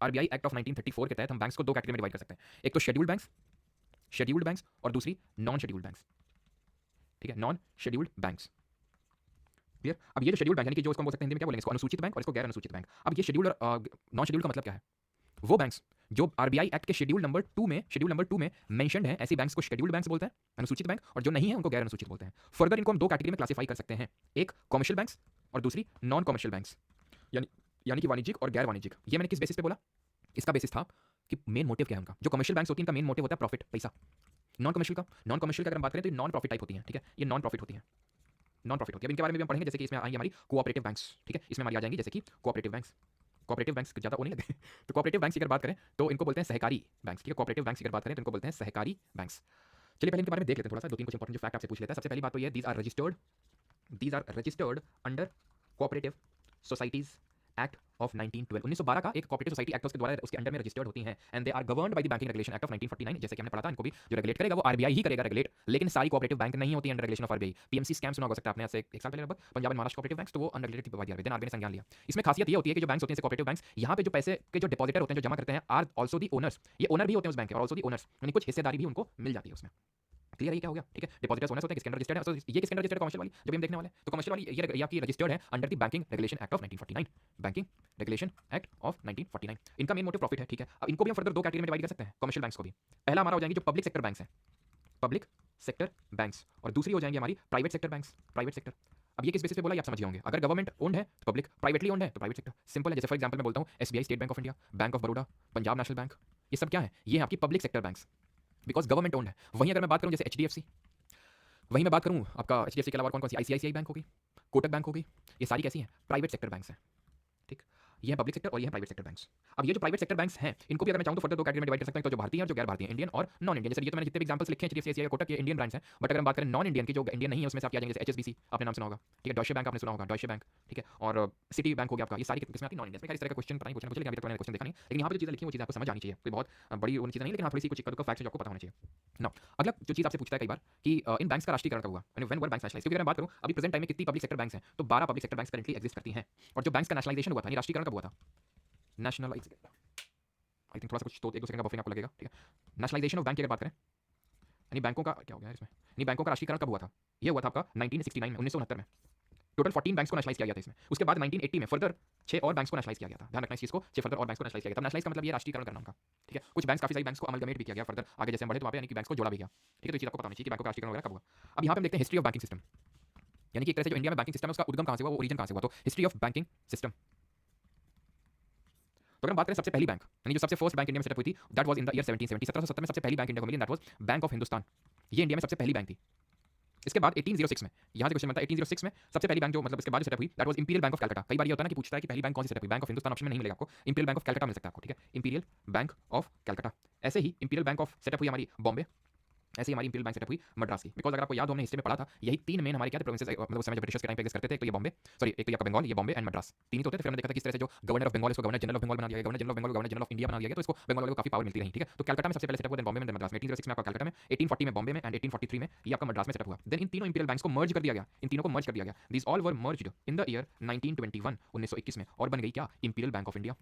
आरबीआई एक्ट ऑफ 1934 के तहत हम बैंक्स को दो कैटेगरी में डिवाइड कर सकते हैं। एक तो शेड्यूल्ड बैंक्स और दूसरी नॉन शेड्यूल्ड बैंक्स, ठीक है, नॉन शेड्यूल्ड बैंक्स, क्लियर। अब ये जो शेड्यूल्ड बैंक यानी कि जो इसको हम बोल सकते हैं हिंदी में क्या बोलेंगे, इसको अनुसूचित बैंक और इसको गैर अनुसूचित बैंक। अब ये शेड्यूल्ड और नॉन शेड्यूल्ड का मतलब क्या है? वो बैंक्स जो आरबीआई एक्ट के शेड्यूल नंबर 2 में मेंशन्ड है, ऐसी बैंक्स को शेड्यूल्ड बैंक्स बोलते हैं, अनुसूचित बैंक, और जो नहीं है उनको गैर अनुसूचित बोलते हैं। फर्दर इनको हम दो कैटेगरी में क्लासिफाई कर सकते हैं, एक कॉमर्शियल बैंक्स और दूसरी नॉन कॉमर्शियल बैंक्स, यानी कि वाणिज्यिक और गैर वाणिज्यिक। ये मैंने किस बेसिस पे बोला? इसका बेसिस था कि मेन मोटिव क्या है उनका। जो कमर्शियल बैंक्स होती हैं इनका मेन मोटिव होता है प्रॉफिट, पैसा। नॉन कमर्शियल का अगर हम बात करें तो ये नॉन प्रॉफिट टाइप होती हैं, ठीक है, ये नॉन प्रॉफिट होती हैं, नॉन प्रॉफिट होती है। अब इनके बारे में भी हम पढ़ेंगे, जैसे कि इसमें आएंगे हमारी कोऑपरेटिव बैंक्स, ठीक है, इसमें हमारी आ जाएंगी जैसे कि कोऑपरेटिव बैंक्स ज़्यादा वो नहीं लगते तो कोऑपरेटिव बैंक्स की अगर बात करें तो इनको बोलते हैं सहकारी बैंक्स, ठीक है। कोऑपरेटिव बैंक्स की अगर बात करें तो इनको बोलते हैं सहकारी बैंक्स। चलिए पहले इनके बारे में देख लेते हैं थोड़ा सा, दो तीन कुछ इंपॉर्टेंट जो फैक्ट आपसे पूछ लेते हैं। सबसे पहली बात तो ये, these are registered under cooperative societies act of 1912। 1912 का एक कोऑपरेटिव सोसाइटी एक्ट उसके द्वारा उसके अंडर में रजिस्टर्ड होती हैं, and they are governed by the banking regulation act of 1949। जैसे कि हमने पढ़ा था, इनको भी जो रेगुलेट करेगा वो आरबीआई ही करेगा रेगुलेट, लेकिन सारी कोऑपरेटिव बैंक नहीं होती under regulation of RBI. PMC scam सुना हो सकता है आपने, ऐसे एक साल पहले लगभग, Punjab and Maharashtra cooperative banks, तो वो अनरेगुलेटेड थी बाय आरबीआई, देन आरबीआई ने संज्ञान लिया। इसमें खासियत ये होती है कि जो बैंक्स होते हैं कोऑपरेटिव बैंक्स, यहाँ पे जो पैसे के जो डिपॉजिटर होते हैं, जो जमा करते हैं, आर आल्सो दी ओनर्स, ये ओनर भी होते हैं उस बैंक के, और आल्सो दी ओनर्स, यानी कुछ हिस्सेदारी भी उनको मिल जाती है उसमें। क्लियर, ये क्या हो गया, ठीक है। डिपॉजिटर्स ओनर्स होते हैं, किसके अंडर रजिस्टर्ड है, तो ये किसके अंडर रजिस्टर्ड है? कमर्शियल वाली जो भी हम देखने वाले हैं। तो कमर्शियल वाली ये आपकी रजिस्टर्ड है under the banking regulation act of 1949, banking regulation act of 1949। इनका मेन मोटिव प्रॉफिट है, ठीक है। अब इनको भी हम फर्दर दो कैटेगरी में डिवाइड कर सकते हैं, कमर्शियल बैंक्स को भी। पहला हमारा हो जाएंगे जो पब्लिक सेक्टर बैंक्स हैं, पब्लिक सेक्टर बैंक्स, और दूसरी हो जाएंगी हमारी private sector banks, private sector. अब ये किस बेसिस पे बोला ये आप समझ होंगे। अगर गवर्नमेंट ओन्ड है तो पब्लिक, प्राइवेटली ओन्ड है तो प्राइवेट सेक्टर। सिंपल है, जैसे फॉर एग्जांपल मैं बोलता हूँ SBI state bank of India, bank of Baroda, Punjab national bank, ये सब क्या है? ये है आपकी public sector banks, because government owned है। वहीं अगर मैं बात करूँ जैसे एचडीएफसी, वहीं मैं बात करूँ आपका एचडीएफसी के अलावा कौन कौन सी, आईसीआईसीआई बैंक होगी, कोटक बैंक होगी, ये सारी कैसी हैं? प्राइवेट सेक्टर बैंक्स हैं, ठीक। ये है पब्लिक सेक्टर और ये है प्राइवेट सेक्टर बैंक्स। अब ये जो प्राइवेट सेक्टर बैंक्स हैं इनको भी अगर मैं चाहूँ तो फर्दर दो कैटेगरी में डिवाइड कर सकते हैं, तो जो भारतीय है और जो गैर भारतीय, इंडियन और नॉन इंडियन। जैसे ये तो मैंने जितने भी एग्जांपल्स लिखे हैं एचडीएफसी, एसबीआई, कोटक, ये इंडियन ब्रांड्स हैं। बट अगर हम बात करें नॉन इंडियन की, जो इंडियन नहीं है, उसमें से आप क्या जाएंगे, जैसे एचएसबीसी आपने नाम सुना होगा, ठीक है, डॉइचे बैंक आपने सुना होगा, डॉइचे बैंक, ठीक है, और सिटी बैंक हो गया आपका, ये सारी किस्में आपकी नॉन इंडियन में। इस तरह का क्वेश्चन पता नहीं, लेकिन अभी तक मैंने क्वेश्चन देखा नहीं, लेकिन यहाँ पे जो चीज़ें लिखी हैं वो चीज़ें आपको समझ आनी चाहिए, कोई बहुत बड़ी वो चीज़ नहीं, लेकिन हाँ थोड़ी सी कुछ इक्का फैक्ट्स आपको पता होना चाहिए ना। अगला जो चीज़ आपसे पूछता है कई बार कि इन बैंक्स का राष्ट्रीयकरण कब हुआ, यानी व्हेन वर बैंक्स नेशनलाइज्ड, क्योंकि अगर मैं बात करूँ अभी प्रेजेंट टाइम में कितनी पब्लिक सेक्टर बैंक्स हैं, तो 12 public sector banks currently exist करती हैं। और जो बैंक्स का नेशनलाइजेशन हुआ था, यानी राष्ट्रीयकरण कब हुआ था, नेशनलाइज, आई थिंक थोड़ा सा कुछ तो एक दो सेकंड का बफरिंग आपको लगेगा, ठीक है। नेशनलाइजेशन ऑफ बैंक की अगर बात करें, यानी बैंकों का क्या हो गया इसमें, यानी बैंकों का राष्ट्रीयकरण कब हुआ था, ये हुआ था आपका 1969 में, 1969 में। टोटल 14 बैंक्स को नेशनलाइज किया गया था इसमें। उसके बाद 1980 में फर्दर 6 और बैंक्स को नेशनलाइज किया गया था। ध्यान रखना इस चीज को, 6 फर्दर और बैंक्स को नेशनलाइज किया गया था। नेशनलाइज का मतलब ये राष्ट्रीयकरण करना उनका, ठीक है। कुछ बैंक्स, काफी सारी बैंक्स को अमलगमेट भी किया गया फर्दर आगे जैसे हम बढ़े तो वहाँ पे, यानी कि बैंक्स को जोड़ा भी गया, ठीक है। तो ये चीज आपको पता होनी चाहिए कि बैंकों का राष्ट्रीयकरण वगैरह कब हुआ। अब यहाँ पे हम देखते हैं हिस्ट्री ऑफ बैंकिंग सिस्टम, यानी कि एक तरह से जो इंडिया में बैंकिंग सिस्टम है उसका उद्गम कहाँ से हुआ, वो ओरिजिन कहाँ से हुआ, तो हिस्ट्री ऑफ बैंकिंग सिस्टम। तो अगर हम बात करें सबसे पहली बैंक, यानी जो सबसे फर्स्ट बैंक इंडिया में सेटअप हुई थी, that was in the year 1770, 1770 में सबसे पहली बैंक इंडिया को मिली, that was bank of Hindustan. ये इंडिया में सबसे पहली बैंक थी। इसके बाद 1806 में, यहाँ से क्वेश्चन बनता है 1806 में सबसे पहली बैंक जो मतलब इसके बाद जो सेटअप हुई, that was imperial bank of Calcutta. कई बार ये होता है ना कि पूछता है कि पहली बैंक कौन सी सेटअप हुई, बैंक ऑफ हिंदुस्तान ऑप्शन में नहीं मिलेगा आपको, इंपीरियल बैंक ऑफ कलकत्ता मिल सकता है आपको, ठीक है, इंपीरियल बैंक ऑफ कलकत्ता। ऐसे ही इंपीरियल बैंक ऑफ सेटअप हुई हमारी बॉम्बे, ऐसे ही हमारी इंपीरियल बैंक सेटअप हुई मद्रास की। बिकॉज अगर आपको याद हो, हमने हिस्ट्री में पढ़ा था, यही तीन मेन हमारे क्या थे प्रोविंसेस, मतलब उस समय जब ब्रिटिश के टाइम पे एग्जिस्ट करते थे, तो ये बॉम्बे, सॉरी एक तो आपका बंगाल, ये बॉम्बे एंड मद्रास, तीन ही तो होते थे। फिर हमने देखा था किस तरह से जो गवर्नर ऑफ बंगाल, इसको गवर्नर जनरल ऑफ बंगाल बना दिया गया, गवर्नर जनरल ऑफ बंगाल को गवर्नर जनरल ऑफ इंडिया बना दिया गया, तो इसको बंगाल वालों को काफी पावर मिलती रही, ठीक है। तो कलकत्ता में सबसे पहले सेटअप हुआ, देन बॉम्बे में, देन मद्रास में। 1806 में आपका कलकत्ता में, 1840 में बॉम्बे में एंड 1843 में ये आपका मद्रास में सेटअप हुआ। देन इन तीनों इंपीरियल बैंक्स को मर्ज कर दिया गया, इन तीनों को मर्ज कर दिया गया। These all were merged in the year 1921, 1921 में, और बन गई क्या, इंपीरियल बैंक ऑफ इंडिया।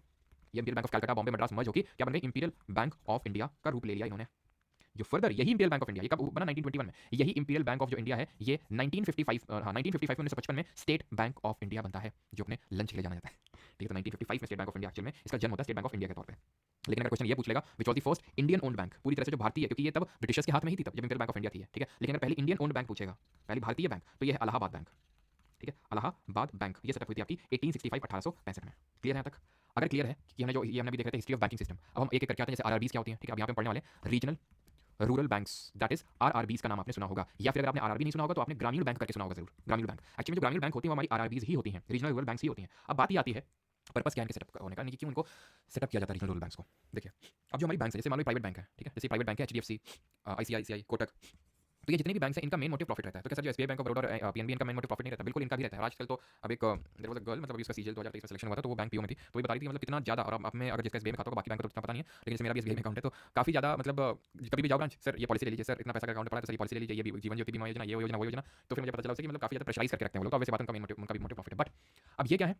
ये imperial bank of Calcutta, Bombay, Madras merge होगी, क्या बन गई, इंपीरियल बैंक ऑफ इंडिया का रूप ले लिया इन्होंने। जो फर्दर यही इंपीरियल बैंक ऑफ इंडिया, ये कब बना, 1921 में। यही इंपीरियल बैंक ऑफ जो इंडिया है, ये 1955 में 1955 में स्टेट बैंक ऑफ इंडिया बनता है, जो अपने लंच के लिए जाना जाता है, ठीक है। तो 1955 में state bank of India actual में इसका जन्म होता है स्टेट बैंक ऑफ इंडिया के तौर पे। लेकिन अगर क्वेश्चन ये पूछ लेगा which was the first Indian owned bank, पूरी तरह से जो भारतीय है, क्योंकि ये तब ब्रिटिशर्स के हाथ में ही थी तब जब इंपीरियल बैंक ऑफ इंडिया थी, ठीक है। लेकिन अगर पहली इंडियन ओन्ड बैंक पूछेगा, पहली भारतीय बैंक, तो ये है इलाहाबाद बैंक, ठीक है, इलाहाबाद बैंक। ये सेटअप हुई थी आपकी 1865, 1865 में। क्लियर है यहाँ तक? अगर क्लियर है कि हमने जो ये हमने भी देख रहे थे हिस्ट्री ऑफ बैंकिंग सिस्टम, अब हम एक एक करके आते हैं, जैसे आरआरबीज क्या होती हैं, ठीक है। अब यहाँ पे पढ़ने वाले regional rural banks, that is RRBs का नाम आपने सुना होगा, या फिर अगर आपने आरआरबी नहीं सुना होगा तो आपने ग्रामीण बैंक करके सुना होगा जरूर। ग्रामीण बैंक एक्चुअली जो ग्रामीण बैंक होती है वो हमारी आरआरबीज ही होती हैं, रीजनल रूरल बैंक्स ही होती हैं। अब बात ये आती है पर्पस क्या है इनके सेटअप होने का, क्यों इनको सेटअप किया जाता है रीजनल रूरल बैंक्स को। देखिए अब जो हमारी बैंक है, जैसे मान लो प्राइवेट बैंक है, ठीक है, जैसे प्राइवेट बैंक है एचडीएफसी, आईसीआईसीआई, कोटक, तो ये जितने भी बैंक हैं इनका मेन मोटिव प्रॉफिट रहता है। तो कैसा जो एसबीआई बैंक ऑफ बड़ौदा और पीएनबी, इनका मेन मोटिव प्रॉफिट नहीं रहता, बिल्कुल इनका भी रहता है। आजकल तो अब एक देयर वाज अ गर्ल, मतलब अभी उसका सीजीएल 2023 में सिलेक्शन हुआ था, तो वो बैंक पीओ में थी, तो ये बता रही थी मतलब कितना ज्यादा, और अब में अगर जिसका एसबीआई में खाता होगा, बाकी बैंक को तो इतना पता नहीं है, लेकिन जैसे मेरा भी एसबीआई में अकाउंट है, तो काफी ज्यादा मतलब कभी भी जाओ ब्रांच, सर ये पॉलिसी ले लीजिए, सर इतना पैसा का अकाउंट पड़ा है तो सर ये पॉलिसी ले लीजिए, ये जीवन ज्योति बीमा योजना, ये योजना वो योजना, तो फिर मुझे पता चला कि मतलब काफी ज्यादा प्रेशराइज करके रखते हैं वो लोग। तो वैसे बात उनका मेन मोटिव, उनका भी मोटिव प्रॉफिट है। बट अब ये क्या है,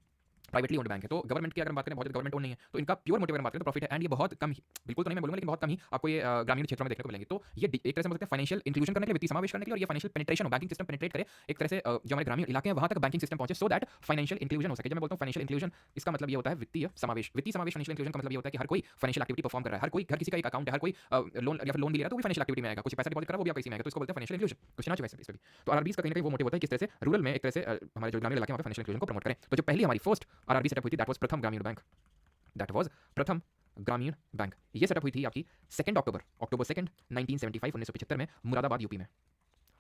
प्राइवेटली ओन्ड बैंक है, तो गवर्नमेंट की अगर बात करें, बहुत गवर्नमेंट ओन नहीं है, तो इनका प्योर मोटिव अगर बात करें तो प्रॉफिट है। एंड ये बहुत कम ही, बिल्कुल तो नहीं मैं बोलूंगा, लेकिन बहुत कम ही आपको ये ग्रामीण क्षेत्रों में देखने को मिलेंगे। तो ये एक तरह से बोल सकते हैं फाइनेंशियल इंक्लूजन करने के लिए, वित्तीय समावेश करने के लिए, और ये financial penetration, banking system penetrate करे एक तरह से जो हमारे ग्रामीण इलाके हैं वहां तक बैंकिंग सिस्टम पहुंचे, सो दैट फाइनेंशियल इंक्लूजन हो सके। जब मैं बोलता हूं फाइनेंशियल इंक्लूजन, इसका मतलब ये होता है वित्तीय समावेश। वित्तीय समावेश फाइनेंशियल इंक्लूजन का मतलब ये होता है कि हर कोई फाइनेंशियल एक्टिविटी परफॉर्म कर रहा है, हर कोई, हर किसी का एक अकाउंट है, हर कोई लोन या फिर लोन भी ले रहा है तो भी फाइनेंशियल एक्टिविटी में आएगा, कुछ पैसा डिपॉजिट कर रहा है वो भी आपका इसी में आएगा, तो इसको बोलते हैं फाइनेंशियल इंक्लूजन। क्वेश्चन आ चुका है इस पे भी। तो आरआरबीज का कहीं ना कहीं वो मोटिव होता है किस तरह से रूरल में एक तरह से हमारे जो ग्रामीण इलाके हैं वहां पे फाइनेंशियल इंक्लूजन को प्रमोट करें। तो जो पहली हमारी फर्स्ट आरआरबी सेटअप हुई थी, दैट वाज प्रथम ग्रामीण बैंक, दैट वाज प्रथम ग्रामीण बैंक। ये सेटअप हुई थी आपकी 2 अक्टूबर 2 1975, 1975 में मुरादाबाद यूपी में,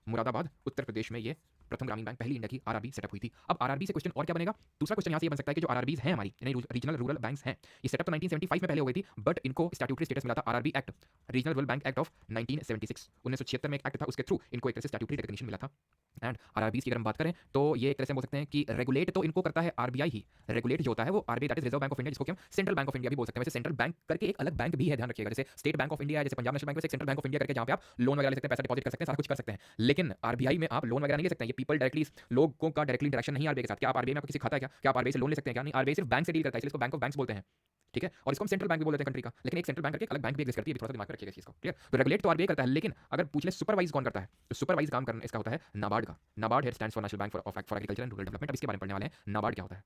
मुरादाबाद उत्तर प्रदेश में ये प्रथम ग्रामीण बैंक, पहली इंडिया की आरआरबी सेटअप हुई थी। अब आरआरबी से क्वेश्चन और क्या बनेगा, दूसरा क्वेश्चन यहाँ से ये बन सकता है कि जो आरआरबीज हैं हमारी, यानी रीजनल रूरल बैंक्स हैं, ये सेटअप तो 1975 में पहले हो गई थी, बट इनको स्टैट्यूटरी स्टेटस मिला था RRB act, regional rural bank act of 1976, 1976 में एक एक्ट था, उसके थ्रू इनको एक तरह से स्टैट्यूटरी रिकॉग्निशन मिला था। एंड आरआरबीज की अगर हम बात करें तो ये एक तरह से बोल सकते हैं कि रेगुलेट तो इनको करता है आरबीआई ही, रेगुलेट जो होता है वो RBI, that is reserve bank of India, जिसको कि हम सेंट्रल बैंक ऑफ इंडिया भी बोल सकते हैं। वैसे सेंट्रल बैंक करके एक अलग बैंक भी है, ध्यान रखिएगा, जैसे स्टेट बैंक ऑफ इंडिया है, जैसे पंजाब नेशनल बैंक, वैसे सेंट्रल बैंक ऑफ इंडिया करके जहां पे आप लोन वगैरह ले सकते हैं, पैसा डिपॉजिट कर सकते हैं, सारा कुछ कर सकते हैं। लेकिन आरबीआई में आप लोन वगैरह नहीं ले सकते हैं, ये पीपल डायरेक्टली, लोगों का डायरेक्टली इंटरेक्शन नहीं आरबीआई के साथ। क्या आप आरबीआई में आपको किसी खाता है क्या आप आरबीआई से लोन ले सकते हैं क्या? नहीं, आरबीआई सिर्फ बैंक से डील करता है, इसलिए इसको बैंक ऑफ बैंक्स बोलते हैं, ठीक है। और इसको हम सेंट्रल बैंक भी बोल देते हैं कंट्री का, लेकिन एक सेंट्रल बैंक करके एक अलग बैंक भी एग्जिस्ट करती है, थोड़ा सा दिमाग में रखिएगा इस चीज को, क्लियर। तो रेगुलेट तो आरबीआई करता है, लेकिन अगर पूछ ले सुपरवाइज कौन करता है, तो सुपरवाइज काम करना इसका होता है नाबार्ड का। नाबार्ड है stands for national bank for agriculture and rural development. अब इसके बारे में पढ़ने वाले हैं, नाबार्ड क्या होता है,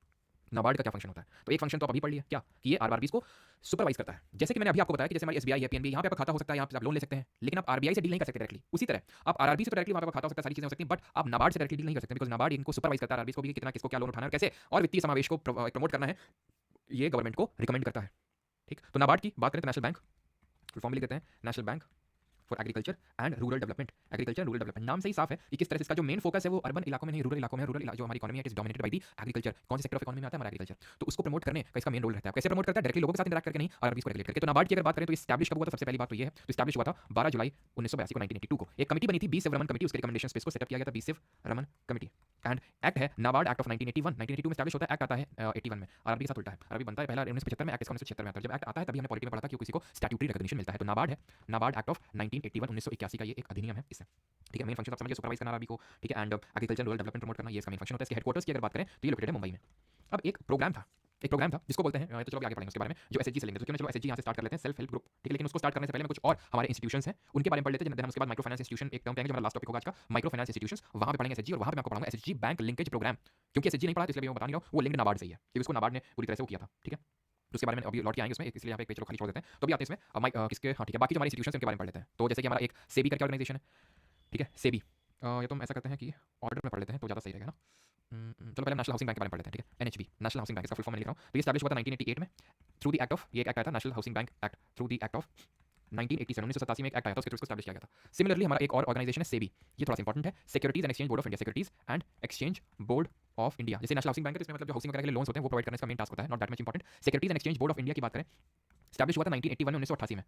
नाबार्ड का क्या फंक्शन होता है। तो एक फंक्शन तो आप अभी पढ़ लिया क्या, कि ये आरआरबीज को सुपरवाइज करता है। जैसे कि मैंने अभी आपको बताया कि जैसे हमारी एसबीआई है, पीएनबी, यहाँ पे आपका खाता हो सकता है, यहाँ पे आप लोन ले सकते हैं, लेकिन आप आरबीआई से डील नहीं कर सकते डायरेक्टली। उसी तरह आप आरआरबी से डायरेक्टली वहाँ पे खाता हो सकता है, सारी चीजें हो सकती हैं, बट आप नाबार्ड से डायरेक्टली डील नहीं कर सकते, बिकॉज नाबार्ड इनको सुपरवाइज करता है आरबीज को भी, कितना किसको क्या लोन उठाना है, कैसे और वित्तीय समावेश को प्रमोट करना है, ये गवर्नमेंट को रिकमेंड करता है, ठीक। तो नाबार्ड की बात करें तो नेशनल बैंक, फॉर्म लिख देते हैं national bank for agriculture and rural development. Agriculture rural development नाम से ही साफ है कि किस तरह से इसका जो मेन फोकस है वो अर्बन इलाकों में नहीं, रूरल इलाकों में। रूरल जो हमारी इकोनॉमी है is dominated by the agriculture. कौन से सेक्टर ऑफ इकोनॉमी में आता है? हमारा एग्रीकल्चर। तो उसको प्रमोट करने का इसका मेन रोल रहता है। कैसे प्रमोट करता है? डायरेक्टली लोगों के साथ इंटरेक्ट करके नहीं, और इसको रेगुलेट करके। तो नाबार्ड की अगर बात करें तो स्टैब्लिश कब हुआ था? सबसे पहली बात तो ये है, तो स्टैब्लिश हुआ था 12 जुलाई 1982 को, 1982 को। एक कमेटी बनी थी, बीस रमन कमेटी, उसके रिकमेंडेशन पे इसको सेटअप किया गया था, बीस रमन कमेटी। एंड एक्ट है नाबार्ड एक्ट ऑफ 1981, 1982 में स्टैब्लिश होता है, एक्ट आता है 81 में। आरबी के साथ उल्टा है, आरबी बनता है पहला 1975 में, एक्ट इसका 1976 में आता है। जब एक्ट आता है तभी हमने पॉलिटी में पढ़ा था कि किसी को स्टैट्यूटरी रिकॉग्निशन मिलता है। तो नाबार्ड है, नाबार्ड एक्ट ऑफ 1981, 1981 का ये एक अधिनियम है इससे। ठीक है, मेन फंक्शन आप समझिए, सुपरवाइज करना आरबी को। ठीक है, and agriculture rural development promote करना, ये इसका मेन फंक्शन होता है। इसके हेडक्वार्टर्स की अगर बात करें तो ये लोकेटेड है मुंबई में। अब एक प्रोग्राम था जिसको बोलते हैं, तो चलो अभी आगे पढ़ेंगे उसके बारे में, जो एसएचजी से लेंगे। तो क्यों ना चलो एसएचजी यहाँ से स्टार्ट कर लेते हैं, सेल्फ हेल्प ग्रुप। ठीक है, लेकिन उसको स्टार्ट करने से पहले मैं कुछ और हमारे इंस्टीट्यूशंस हैं उनके बारे में पढ़ लेते हैं। हम उसके बाद माइक्रो फाइनेंस इंस्टीट्यूशन एक टर्म पढ़ेंगे जो हमारा लास्ट टॉपिक होगा आज का, माइक्रो फाइनेंस इंस्टीट्यूशंस। वहाँ पे पढ़ेंगे एसएचजी, और वहाँ पे मैं आपको पढ़ाऊंगा एसएचजी बैंक लिंकेज प्रोग्राम। क्योंकि एसएचजी नहीं पढ़ा तो इसलिए मैं बता नहीं रहा हूँ, वो लिंक नाबार्ड से ही है, क्योंकि उसको नाबार्ड ने पूरी तरह से वो किया था। ठीक है, तो उसके बारे में अभी लौट के आएंगे उसमें, इसलिए यहाँ पे पेज खाली छोड़ देते हैं। तो अभी आते हैं इसमें किसके, हाँ ठीक है, बाकी जो हमारे इंस्टीट्यूशन के बारे में पढ़ लेते हैं। तो जैसे कि हमारा एक सेबी करके ऑर्गेनाइजेशन है। ठीक है, सेबी, ये तो हम ऐसा करते हैं कि ऑर्डर में पढ़ लेते हैं तो ज़्यादा सही रहेगा ना। चलो पहले नेशनल हाउसिंग बैंक के बारे में पढ़ लेते हैं। ठीक है, एनएचबी, नेशनल हाउसिंग बैंक, इसका फुल फॉर्म मैं लिख रहा हूँ। तो ये स्टैब्लिश हुआ था 1988 में थ्रू द एक्ट ऑफ, ये एक एक्ट आया था national housing bank act, through the act of 1987, 1987 में एक एक्ट आया था, उसके थ्रू इसको स्टैब्लिश किया गया था। सिमिलरली हमारा एक और ऑर्गेनाइजेशन है सेबी, ये थोड़ा सा इंपॉर्टेंट है, securities and exchange board of India, securities and exchange board of India. जैसे नेशनल हाउसिंग बैंक है, इसमें मतलब जो हाउसिंग वगैरह के लिए लोन्स होते हैं वो प्रोवाइड करने का मेन टास्क होता है, not that much important. Securities and exchange board of India की बात करें, स्टैब्लिश हुआ था 1981 में, 1988 में।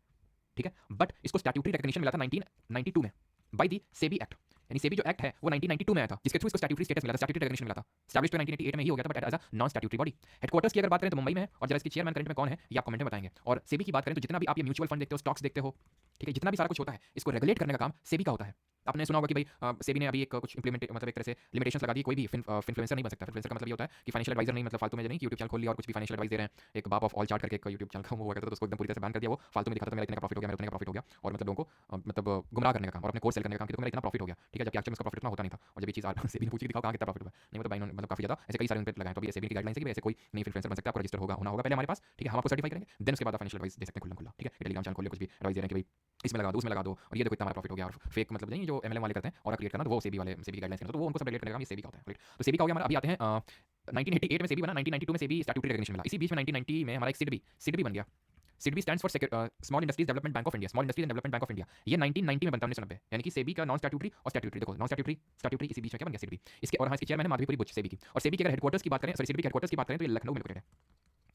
ठीक है, बट इसको स्टैट्यूटरी रिकॉग्निशन मिला था 1992 में बाय द सेबी एक्ट। यानी सेबी जो एक्ट है वो 1992 में आया था, जिसके थ्रू इसको स्टैट्यूटरी स्टेटस मिला था, स्टैट्यूटरी रिकॉग्निशन मिला था। स्टैब्लिश तो 1988 में ही हो गया था, but as a non statutory body. Headquarters की अगर बात करें तो मुंबई में है, और जरा इसकी चेयरमैन करंट में कौन है ये आप कमेंट में बताएंगे। और सेबी की बात करें तो जितना भी आप ये म्यूचुअल फंड देखते हो, स्टॉक्स देखते हो, ठीक है, जितना भी सारा कुछ होता है इसको रेगुलेट करने का काम सेबी का होता है। आपने सुना होगा कि भाई सेबी ने अभी एक कुछ इंप्लीमेंट, मतलब एक तरह से लिमिटेशंस लगा दी, कोई भी इन्फ्लुएंसर नहीं बन सकता। इन्फ्लुएंसर का मतलब ये होता है कि फाइनेंशियल एडवाइजर नहीं, मतलब फालतू में नहीं कि यूट्यूब चैनल खोल लिया और कुछ भी फाइनेंशियल एडवाइस दे रहे हैं। एक बाप ऑफ ऑल चार्ट करके एक यूट्यूब चैनल का वो हुआ करता था, तो उसको एकदम पूरी तरह से बैन कर दिया। वो फालतू में दिखाता था मेरा इतना का प्रॉफिट हो गया, मेरा उतने का प्रॉफिट हो गया, और मतलब लोगों को मतलब गुमराह करने का काम और अपने कोर्स सेल करने का काम, कि मेरा इतना प्रॉफिट हो गया। ठीक है, जबकि एक्चुअली उसका प्रॉफिट उतना होता नहीं था। और जब ये चीज़ सेबी ने पूछी दिखाओ कहाँ कितना प्रॉफिट हुआ, नहीं मतलब भाई मतलब काफी ज्यादा, ऐसे कई सारे उन पे लगाए। तो अभी सेबी की गाइडलाइन है कि ऐसे कोई नहीं इन्फ्लुएंसर बन सकता, आपको रजिस्टर होना होगा पहले हमारे पास। ठीक है, हम आपको सर्टिफाई करेंगे, देन उसके बाद आप फाइनेंशियल एडवाइस दे सकते हैं खुला। ठीक है, टेलीग्राम चैनल खोल कुछ भी एडवाइस दे रहे हैं कि भाई इसमें लगा दो, उसमें लगा दो, और ये देखो इतना हमारा प्रॉफिट हो गया। और फेक मतलब नहीं जो एमएलएम वाले करते हैं और क्रिएट करना, तो वो सेबी वाले, सेबी की गाइडलाइंस, तो वो उनको सब रेगुलेट करने का काम ये सेबी का होता है। तो सेबी का हो गया हमारा। अभी आते हैं 1988 में सेबी बना, 1992 में सेबी स्टैट्यूटरी रिकॉग्निशन मिला। इसी बीच में 1990 में हमारा एक सिडबी बन गया। SIDBI stands for small industries development bank of India, small industries and development bank of India. ये 1990 में बनता है, 1990, यानी कि सेबी का नॉन स्टैट्यूटरी और स्टैट्यूटरी, देखो नॉन स्टैट्यूटरी स्टैट्यूटरी इसी बीच में क्या बन गया सिडबी। इसके और हाँ, इसके चेयरमैन है माधवीपुरी बुच सेबी की। और सेबी के अगर हेडक्वार्टर्स की बात करें, सॉरी सिडबी के हेडक्वार्टर्स की बात करें तो ये लखनऊ में लोकेटेड है।